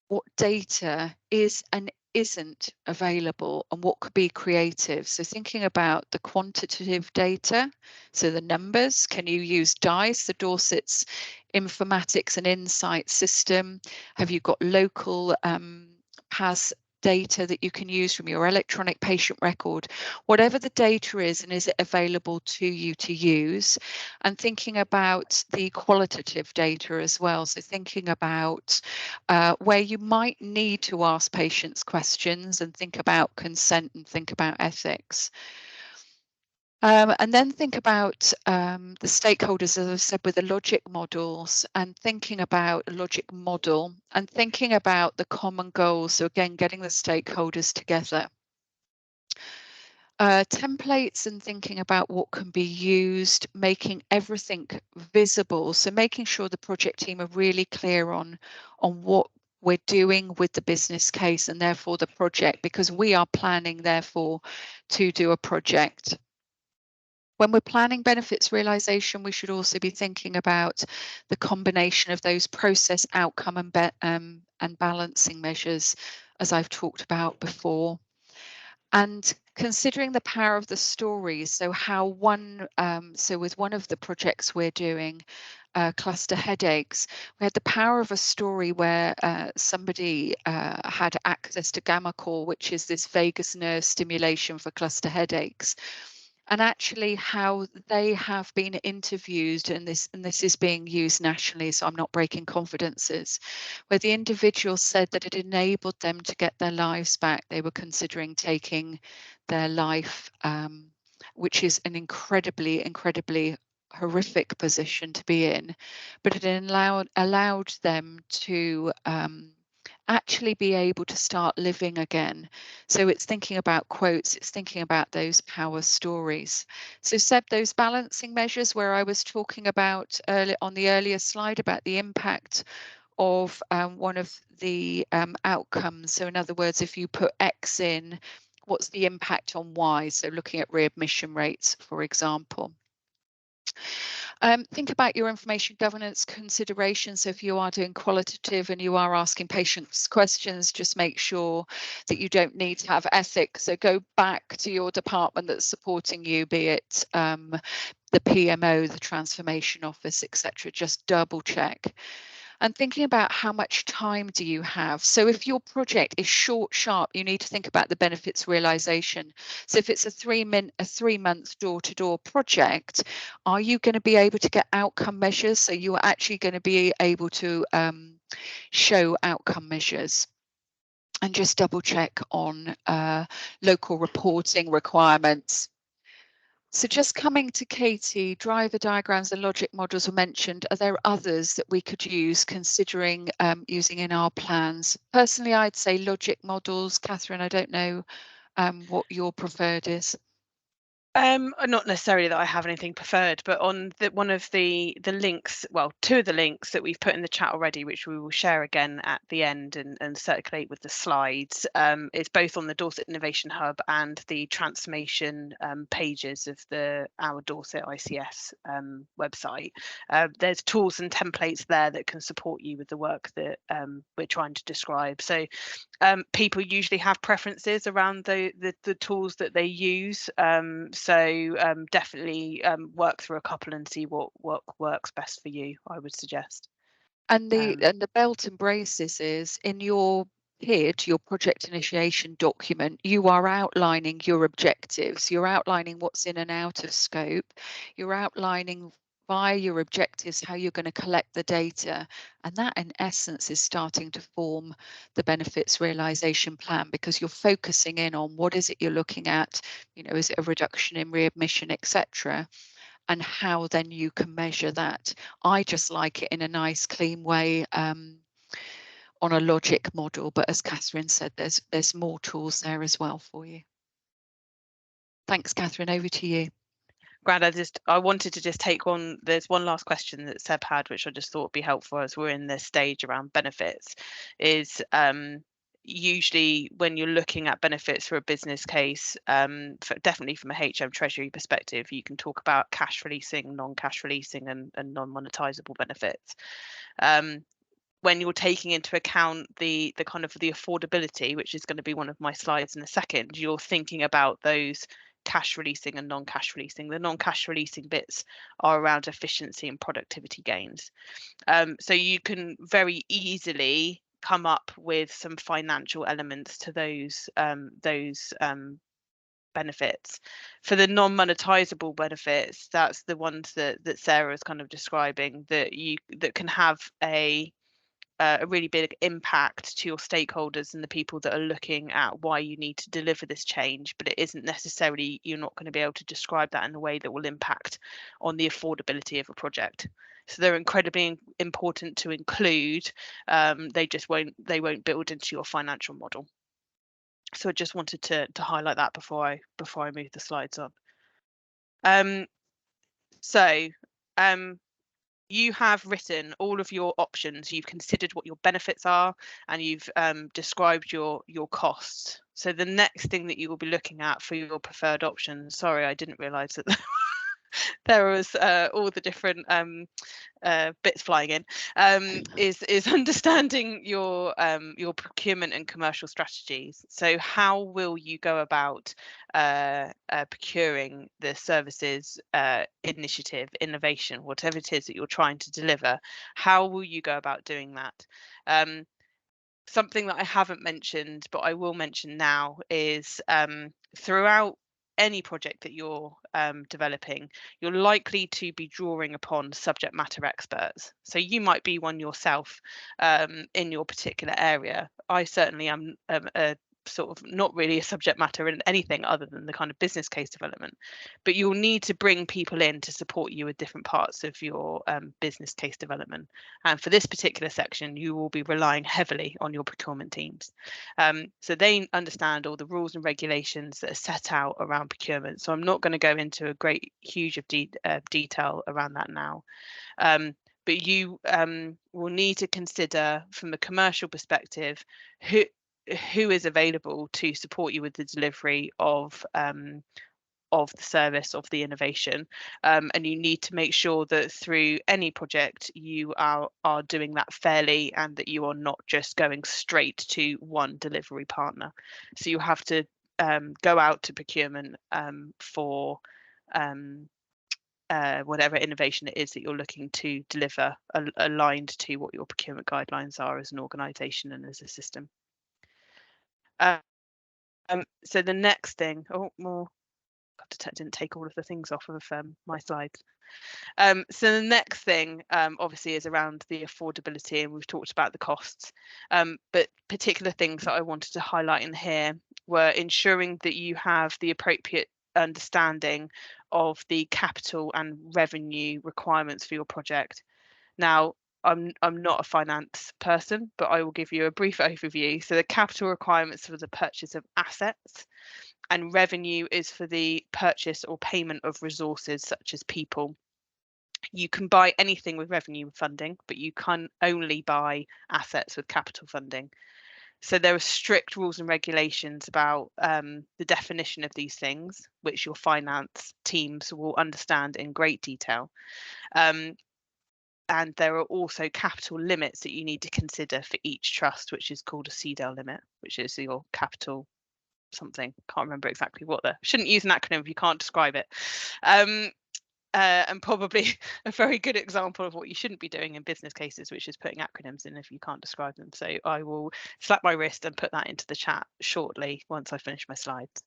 what data is an isn't available and what could be creative. So thinking about the quantitative data, so the numbers, can you use DICE, the Dorset's informatics and insight system? Have you got local PAS data that you can use from your electronic patient record? Whatever the data is, and is it available to you to use? And thinking about the qualitative data as well. So thinking about where you might need to ask patients questions and think about consent and think about ethics. And then think about the stakeholders, as I've said, with the logic models, and thinking about a logic model and thinking about the common goals. So again, getting the stakeholders together. Templates and thinking about what can be used, making everything visible. So making sure the project team are really clear on what we're doing with the business case and therefore the project, because we are planning therefore to do a project. When we're planning benefits realization, we should also be thinking about the combination of those process outcome and balancing measures, as I've talked about before. And considering the power of the stories, so how so with one of the projects we're doing, cluster headaches, we had the power of a story where somebody had access to gamma core, which is this vagus nerve stimulation for cluster headaches, and actually how they have been interviewed, and this is being used nationally, so I'm not breaking confidences, where the individual said that it enabled them to get their lives back. They were considering taking their life, which is an incredibly horrific position to be in, but it allowed them to actually be able to start living again. So it's thinking about quotes, it's thinking about those power stories. So Seb, those balancing measures where I was talking about on the earlier slide about the impact of one of the outcomes. So in other words, if you put X in, what's the impact on Y? So looking at readmission rates, for example. Think about your information governance considerations. So if you are doing qualitative and you are asking patients questions, just make sure that you don't need to have ethics. So go back to your department that's supporting you, be it the PMO, the transformation office, etc. Just double check. And thinking about how much time do you have. So if your project is short, sharp, you need to think about the benefits realization. So if it's a 3-month door-to-door project, are you going to be able to get outcome measures? So you're actually going to be able to show outcome measures. And just double check on local reporting requirements. So just coming to Katie, driver diagrams and logic models were mentioned. Are there others that we could use considering using in our plans? Personally, I'd say logic models. Catherine, I don't know what your preferred is. Not necessarily that I have anything preferred, but on one of the links, well, two of the links that we've put in the chat already, which we will share again at the end and circulate with the slides, is both on the Dorset Innovation Hub and the transformation pages of our Dorset ICS website. There's tools and templates there that can support you with the work that we're trying to describe. So people usually have preferences around the tools that they use. So definitely work through a couple and see what works best for you, I would suggest. And the belt and braces is in your PID, your project initiation document, you are outlining your objectives. You're outlining what's in and out of scope. You're outlining via your objectives how you're going to collect the data. And that in essence is starting to form the benefits realization plan, because you're focusing in on what is it you're looking at, is it a reduction in readmission, etc., and how then you can measure that. I just like it in a nice clean way on a logic model, but as Catherine said, there's more tools there as well for you. Thanks, Catherine, over to you. Grant, I wanted to just take there's one last question that Seb had, which I just thought would be helpful as we're in this stage around benefits, is usually when you're looking at benefits for a business case, definitely from a HM Treasury perspective, you can talk about cash releasing, non-cash releasing and non-monetizable benefits. when you're taking into account the kind of the affordability, which is going to be one of my slides in a second, you're thinking about those cash releasing and non-cash releasing. The non-cash releasing bits are around efficiency and productivity gains. So you can very easily come up with some financial elements to those benefits. For the non-monetizable benefits, that's the ones that Sarah is kind of describing, that can have a really big impact to your stakeholders and the people that are looking at why you need to deliver this change, but it isn't necessarily, you're not going to be able to describe that in a way that will impact on the affordability of a project. So they're incredibly important to include. They won't build into your financial model. So I just wanted to highlight that before I move the slides on. You have written all of your options, you've considered what your benefits are, and you've described your costs. So the next thing that you will be looking at for your preferred options, sorry, I didn't realise that there was all the different bits flying in, is understanding your procurement and commercial strategies. So how will you go about procuring the services, initiative, innovation, whatever it is that you're trying to deliver? How will you go about doing that? Something that I haven't mentioned, but I will mention now, is throughout any project that you're developing, you're likely to be drawing upon subject matter experts. So you might be one yourself in your particular area. I certainly am a sort of not really a subject matter in anything other than the kind of business case development, but you'll need to bring people in to support you with different parts of your business case development. And for this particular section, you will be relying heavily on your procurement teams. So they understand all the rules and regulations that are set out around procurement. So I'm not going to go into a great huge of detail around that now. But you will need to consider, from a commercial perspective, who is available to support you with the delivery of the service, of the innovation, and you need to make sure that through any project you are doing that fairly, and that you are not just going straight to one delivery partner. So you have to go out to procurement for whatever innovation it is that you're looking to deliver, aligned to what your procurement guidelines are as an organisation and as a system. So the next thing, didn't take all of the things off of my slides. So the next thing obviously is around the affordability, and we've talked about the costs, but particular things that I wanted to highlight in here were ensuring that you have the appropriate understanding of the capital and revenue requirements for your project. Now, I'm not a finance person, but I will give you a brief overview. So the capital requirements for the purchase of assets, and revenue is for the purchase or payment of resources such as people. You can buy anything with revenue funding, but you can only buy assets with capital funding. So there are strict rules and regulations about the definition of these things, which your finance teams will understand in great detail. And there are also capital limits that you need to consider for each trust, which is called a CDEL limit, which is your capital something. Can't remember exactly what shouldn't use an acronym if you can't describe it. And probably a very good example of what you shouldn't be doing in business cases, which is putting acronyms in if you can't describe them. So I will slap my wrist and put that into the chat shortly once I finish my slides.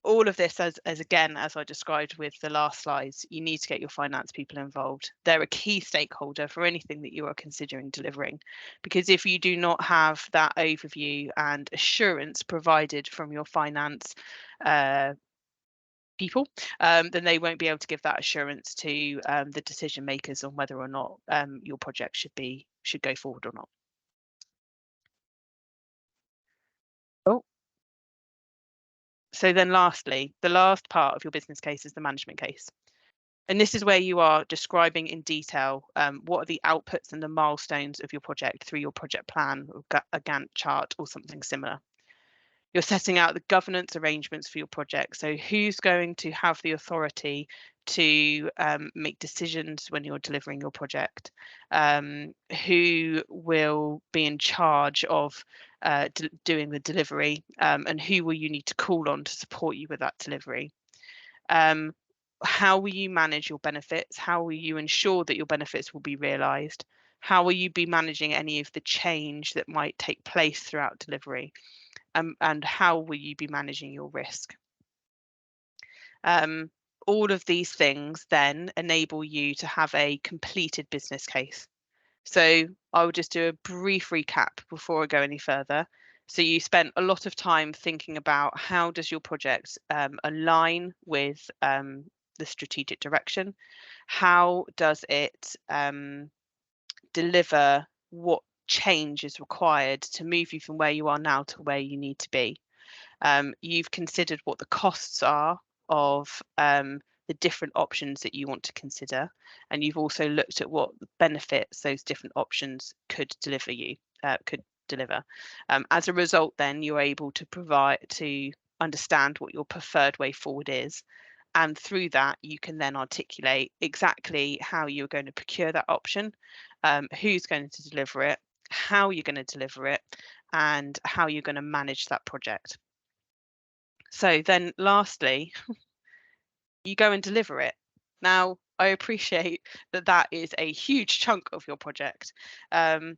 All of this, as again, as I described with the last slides, you need to get your finance people involved. They're a key stakeholder for anything that you are considering delivering, because if you do not have that overview and assurance provided from your finance people, then they won't be able to give that assurance to the decision makers on whether or not your project should go forward or not. So then lastly, the last part of your business case is the management case. And this is where you are describing in detail what are the outputs and the milestones of your project through your project plan, or a Gantt chart or something similar. You're setting out the governance arrangements for your project. So who's going to have the authority to make decisions when you're delivering your project, who will be in charge of doing the delivery, and who will you need to call on to support you with that delivery. How will you manage your benefits? How will you ensure that your benefits will be realised? How will you be managing any of the change that might take place throughout delivery? And how will you be managing your risk? All of these things then enable you to have a completed business case. So I will just do a brief recap before I go any further. So you spent a lot of time thinking about how does your project align with the strategic direction? How does it deliver what change is required to move you from where you are now to where you need to be? You've considered what the costs are of the different options that you want to consider, and you've also looked at what benefits those different options could deliver. As a result, then you're able to understand what your preferred way forward is, and through that you can then articulate exactly how you're going to procure that option, who's going to deliver it, how you're going to deliver it, and how you're going to manage that project. So then lastly, you go and deliver it. Now, I appreciate that that is a huge chunk of your project. And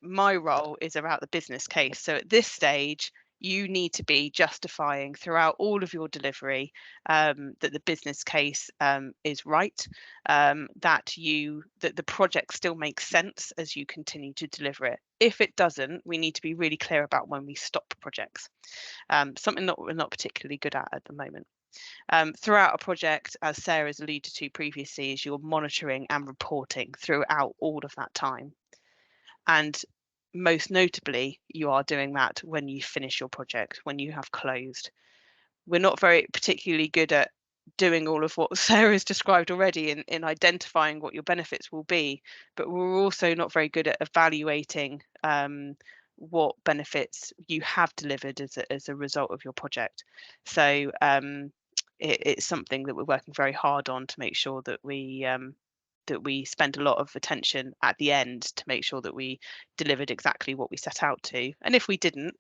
my role is about the business case. So at this stage, you need to be justifying throughout all of your delivery that the business case is right, that the project still makes sense as you continue to deliver it. If it doesn't, we need to be really clear about when we stop projects. Something that we're not particularly good at the moment. Throughout a project, as Sarah's alluded to previously, is you're monitoring and reporting throughout all of that time. And most notably, you are doing that when you finish your project, when you have closed. We're not very particularly good at doing all of what Sarah's described already in identifying what your benefits will be, but we're also not very good at evaluating what benefits you have delivered as a result of your project. So it's something that we're working very hard on to make sure that we spend a lot of attention at the end to make sure that we delivered exactly what we set out to. And if we didn't,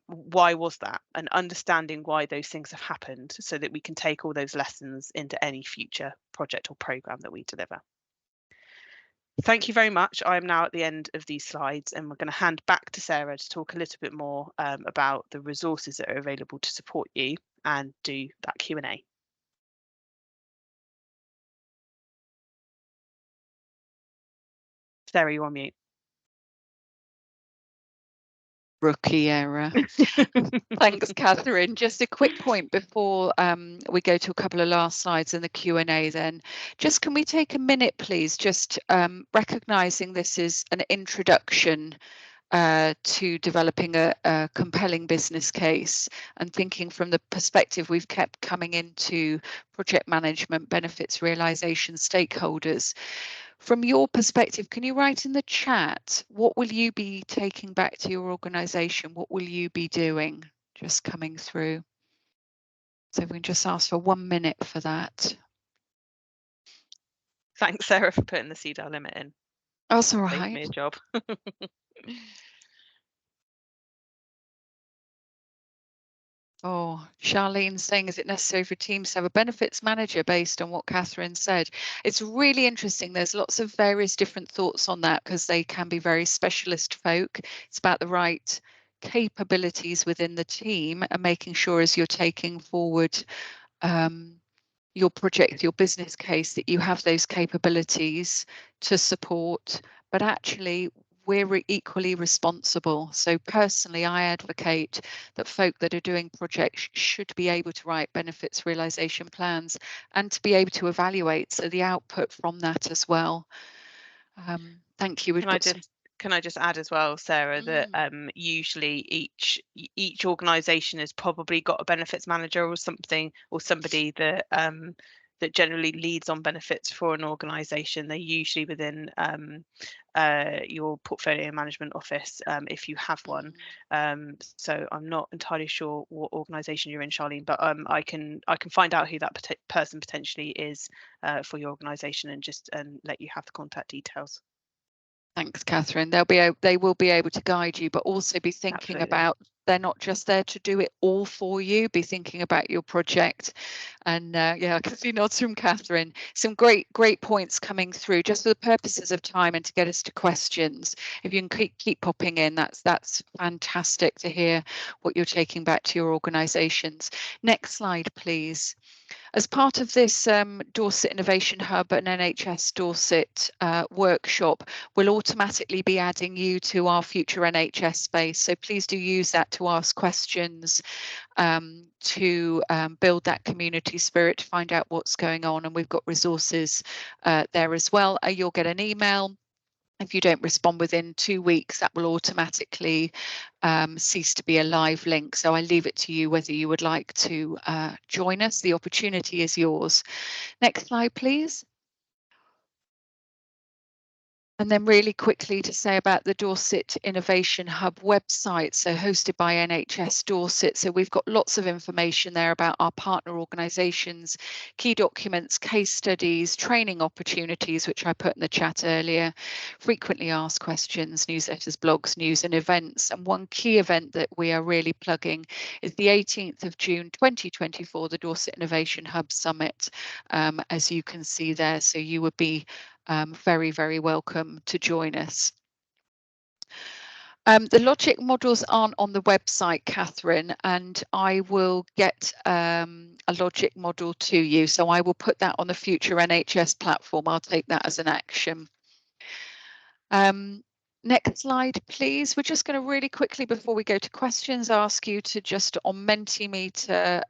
why was that? And understanding why those things have happened so that we can take all those lessons into any future project or programme that we deliver. Thank you very much. I am now at the end of these slides, and we're going to hand back to Sarah to talk a little bit more about the resources that are available to support you and do that Q&A. Sarah, you're on mute. Rookie error. Thanks, Catherine. Just a quick point before we go to a couple of last slides in the Q&A then. Just can we take a minute, please, just recognising this is an introduction to developing a compelling business case, and thinking from the perspective we've kept coming into project management, benefits realisation, stakeholders. From your perspective, can you write in the chat, what will you be taking back to your organisation? What will you be doing? Just coming through. So if we can just ask for 1 minute for that. Thanks, Sarah, for putting the CDAL limit in. That's all Saved right. me a job. Oh, Charlene saying, is it necessary for teams to have a benefits manager based on what Catherine said? It's really interesting. There's lots of various different thoughts on that because they can be very specialist folk. It's about the right capabilities within the team and making sure as you're taking forward your project, your business case, that you have those capabilities to support, but actually we're equally responsible. So personally, I advocate that folk that are doing projects should be able to write benefits realisation plans and to be able to evaluate, so the output from that as well. Thank you. Can I just add as well, Sarah, that usually each organisation has probably got a benefits manager or something, or somebody that generally leads on benefits for an organisation. They're usually within your portfolio management office, if you have one. So I'm not entirely sure what organisation you're in, Charlene, but I can find out who that person potentially is for your organisation, and just let you have the contact details. Thanks, Catherine. They will be able to guide you, but also be thinking Absolutely. about, they're not just there to do it all for you. Be thinking about your project. And yeah, I can see nods from Catherine. Some great points coming through. Just for the purposes of time and to get us to questions, if you can keep popping in, that's fantastic to hear what you're taking back to your organisations. Next slide, please. As part of this Dorset Innovation Hub and NHS Dorset workshop, we'll automatically be adding you to our future NHS space. So please do use that to ask questions, to build that community spirit, to find out what's going on. And we've got resources there as well. You'll get an email. If you don't respond within 2 weeks, that will automatically cease to be a live link. So I leave it to you whether you would like to join us. The opportunity is yours. Next slide, please. And then really quickly to say about the Dorset Innovation Hub website, so hosted by NHS Dorset. So we've got lots of information there about our partner organisations, key documents, case studies, training opportunities, which I put in the chat earlier, frequently asked questions, newsletters, blogs, news and events. And one key event that we are really plugging is the 18th of June 2024, the Dorset Innovation Hub Summit, as you can see there. So you would be very, very welcome to join us. The logic models aren't on the website, Catherine, and I will get a logic model to you. So I will put that on the future NHS platform. I'll take that as an action. Next slide, please. We're just going to really quickly, before we go to questions, ask you to just on Mentimeter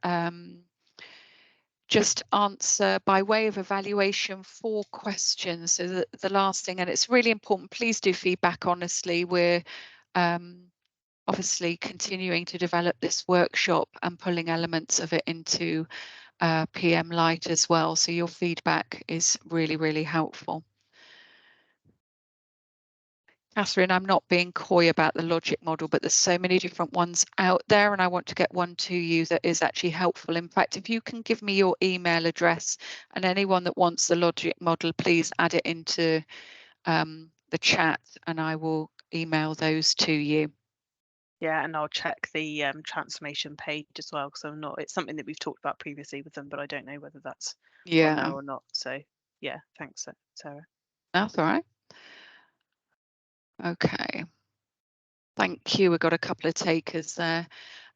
just answer by way of evaluation 4 questions. So the last thing, and it's really important, please do feedback honestly. We're obviously continuing to develop this workshop and pulling elements of it into PM Light as well. So your feedback is really, really helpful. Catherine, I'm not being coy about the logic model, but there's so many different ones out there, and I want to get one to you that is actually helpful. In fact, if you can give me your email address, and anyone that wants the logic model, please add it into the chat and I will email those to you. Yeah, and I'll check the transformation page as well, because I'm not, it's something that we've talked about previously with them, but I don't know whether that's on there or not. So yeah, thanks, Sarah. That's all right. Okay. Thank you. We've got a couple of takers there.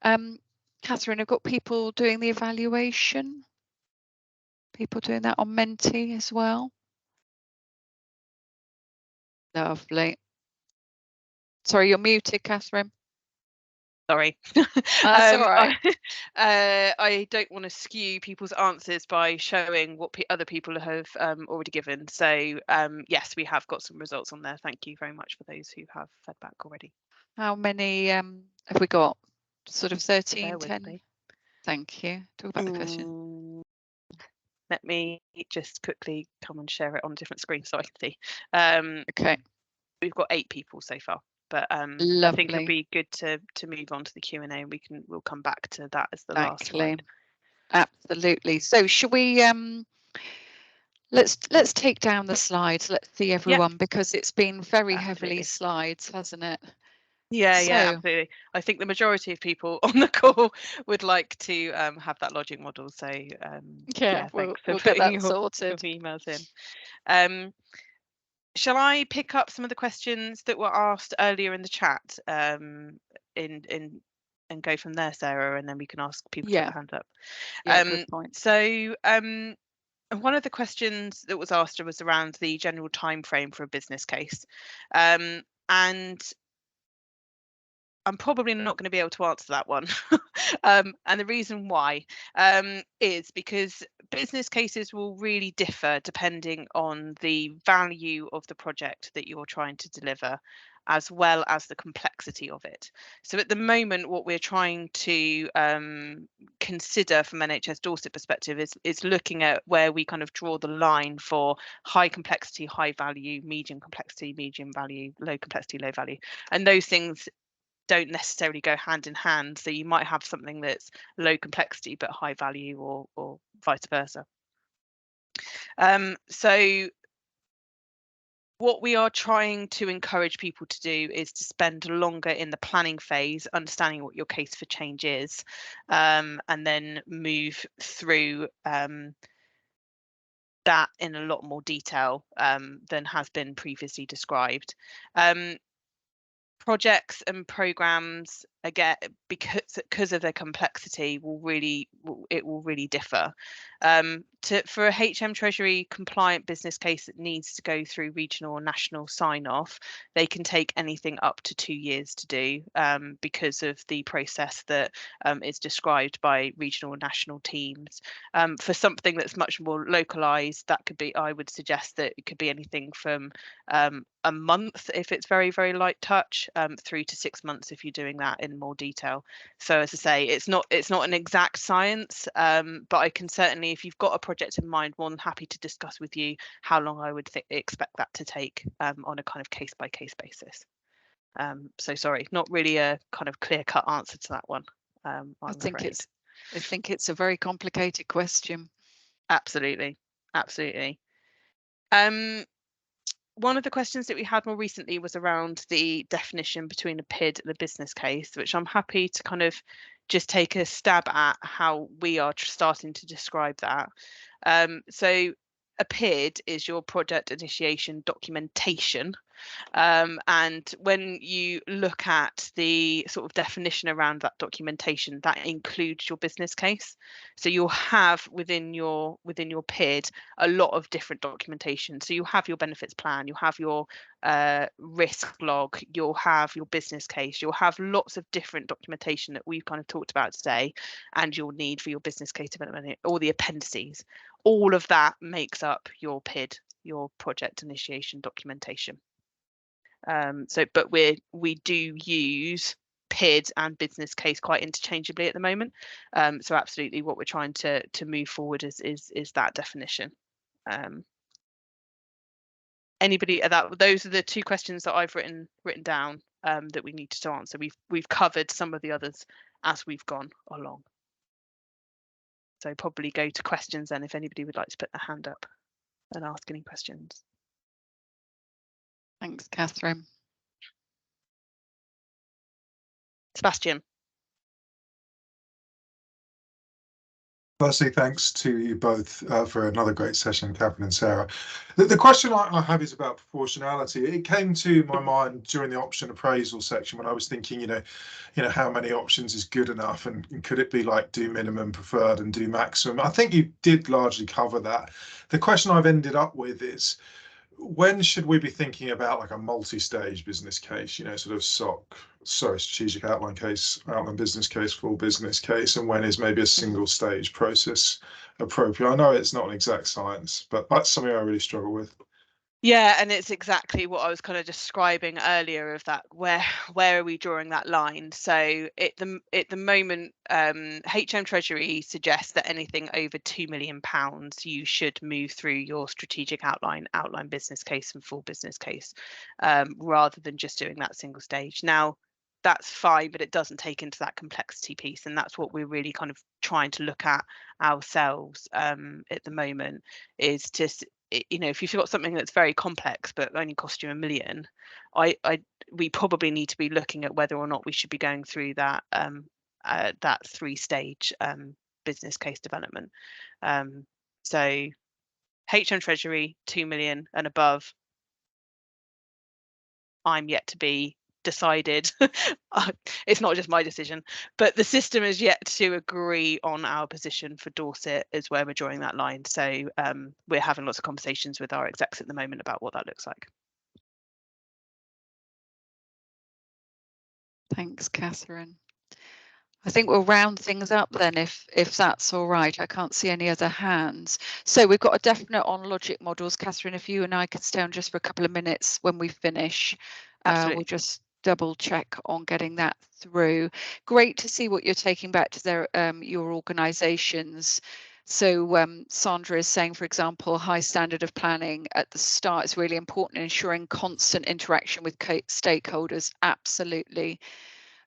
Catherine, I've got people doing the evaluation. People doing that on Menti as well. Lovely. Sorry, you're muted, Catherine. Sorry. That's all right. I don't want to skew people's answers by showing what other people have already given. So yes, we have got some results on there. Thank you very much for those who have fed back already. How many have we got? Sort of 13, 10? Me. Thank you. Talk about the question. Let me just quickly come and share it on a different screen so I can see. Okay. We've got 8 people so far, but I think it'd be good to move on to the Q&A, and we'll come back to that as the last slide. Absolutely. So should we let's take down the slides. Let's see everyone, because it's been very heavily slides, hasn't it? Yeah, absolutely. I think the majority of people on the call would like to have that logic model. So yeah, we'll thanks for get that your sorted. emails in. Shall I pick up some of the questions that were asked earlier in the chat and go from there, Sarah, and then we can ask people to put their hands up. Good point. So one of the questions that was asked was around the general time frame for a business case, and I'm probably not going to be able to answer that one. And the reason why is because business cases will really differ depending on the value of the project that you're trying to deliver, as well as the complexity of it. So at the moment, what we're trying to consider from NHS Dorset perspective is looking at where we kind of draw the line for high complexity, high value, medium complexity, medium value, low complexity, low value. And those things don't necessarily go hand in hand. So you might have something that's low complexity but high value, or vice versa. So what we are trying to encourage people to do is to spend longer in the planning phase, understanding what your case for change is, and then move through that in a lot more detail than has been previously described. Projects and programs, again, because of their complexity, will really differ. For a HM Treasury compliant business case that needs to go through regional or national sign off, they can take anything up to 2 years to do, because of the process that is described by regional and national teams. For something that's much more localized, that could be, I would suggest that it could be anything from a month if it's very, very light touch, 3 to 6 months if you're doing that in more detail. So as I say, it's not an exact science, but I can certainly, if you've got a project in mind, more than happy to discuss with you how long I would expect that to take on a kind of case by case basis. So sorry, not really a kind of clear cut answer to that one. I think it's a very complicated question. Absolutely. One of the questions that we had more recently was around the definition between a PID and a business case, which I'm happy to kind of just take a stab at how we are starting to describe that. So a PID is your project initiation documentation. And when you look at the sort of definition around that documentation, that includes your business case. So you'll have within your PID a lot of different documentation. So you'll have your benefits plan, you'll have your risk log, you'll have your business case, you'll have lots of different documentation that we've kind of talked about today, and you'll need for your business case development, all the appendices. All of that makes up your PID, your project initiation documentation. But we do use PID and business case quite interchangeably at the moment. So absolutely, what we're trying to move forward is that definition. Anybody those are the two questions that I've written down that we need to answer. We've covered some of the others as we've gone along. So probably go to questions then if anybody would like to put their hand up and ask any questions. Thanks, Catherine. Sebastian. Firstly, thanks to you both for another great session, Catherine and Sarah. The question I have is about proportionality. It came to my mind during the option appraisal section when I was thinking, you know, how many options is good enough, and could it be like do minimum preferred and do maximum? I think you did largely cover that. The question I've ended up with is, when should we be thinking about like a multi-stage business case, you know, sort of strategic outline case, outline business case, full business case, and when is maybe a single stage process appropriate? I know it's not an exact science, but that's something I really struggle with. Yeah, and it's exactly what I was kind of describing earlier of that, where are we drawing that line? So at the moment, HM Treasury suggests that anything over £2 million, you should move through your strategic outline business case and full business case, rather than just doing that single stage. Now, that's fine, but it doesn't take into that complexity piece, and that's what we're really kind of trying to look at ourselves at the moment, is just, you know, if you've got something that's very complex but only cost you £1 million, we probably need to be looking at whether or not we should be going through that that 3-stage business case development. So HM Treasury 2 million and above, I'm yet to be decided. It's not just my decision, but the system is yet to agree on our position for Dorset is where we're drawing that line. So we're having lots of conversations with our execs at the moment about what that looks like. Thanks, Catherine. I think we'll round things up then, if that's all right. I can't see any other hands. So we've got a definite on logic models. Catherine, if you and I could stay on just for a couple of minutes when we finish, Absolutely. We'll just double check on getting that through. Great to see what you're taking back to your organisations. So Sandra is saying, for example, high standard of planning at the start is really important, ensuring constant interaction with stakeholders. Absolutely.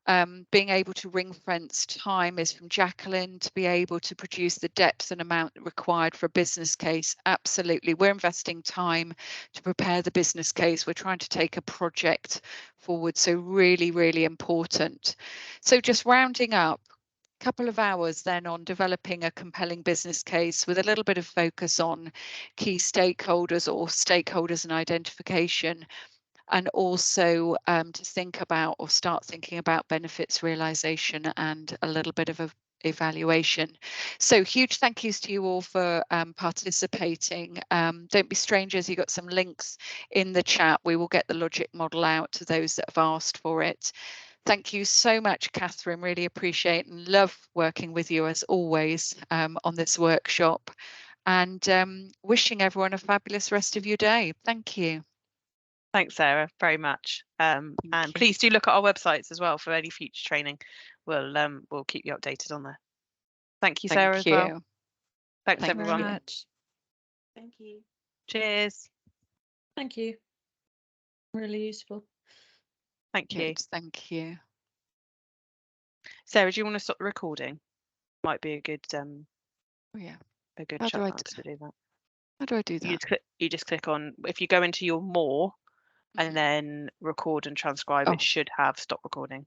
Being able to ring fence time is from Jacqueline. To be able to produce the depth and amount required for a business case. Absolutely. We're investing time to prepare the business case. We're trying to take a project forward. So really, really important. So just rounding up, couple of hours then on developing a compelling business case with a little bit of focus on key stakeholders or stakeholders and identification, and also to think about or start thinking about benefits realization and a little bit of evaluation. So huge thank yous to you all for participating. Don't be strangers, you got some links in the chat. We will get the logic model out to those that have asked for it. Thank you so much, Catherine. Really appreciate and love working with you as always on this workshop, and wishing everyone a fabulous rest of your day. Thank you. Thanks, Sarah, very much. And please do look at our websites as well for any future training. We'll keep you updated on there. Thank you, Sarah, as well. Thanks, everyone. Very much. Thank you. Cheers. Thank you. Really useful. Thank you. Thank you. Sarah, do you want to stop the recording? Might be a good Yeah. a good How chat do I to do that. How do I do that? You just click on, if you go into your more and then record and transcribe, it should have stop recording.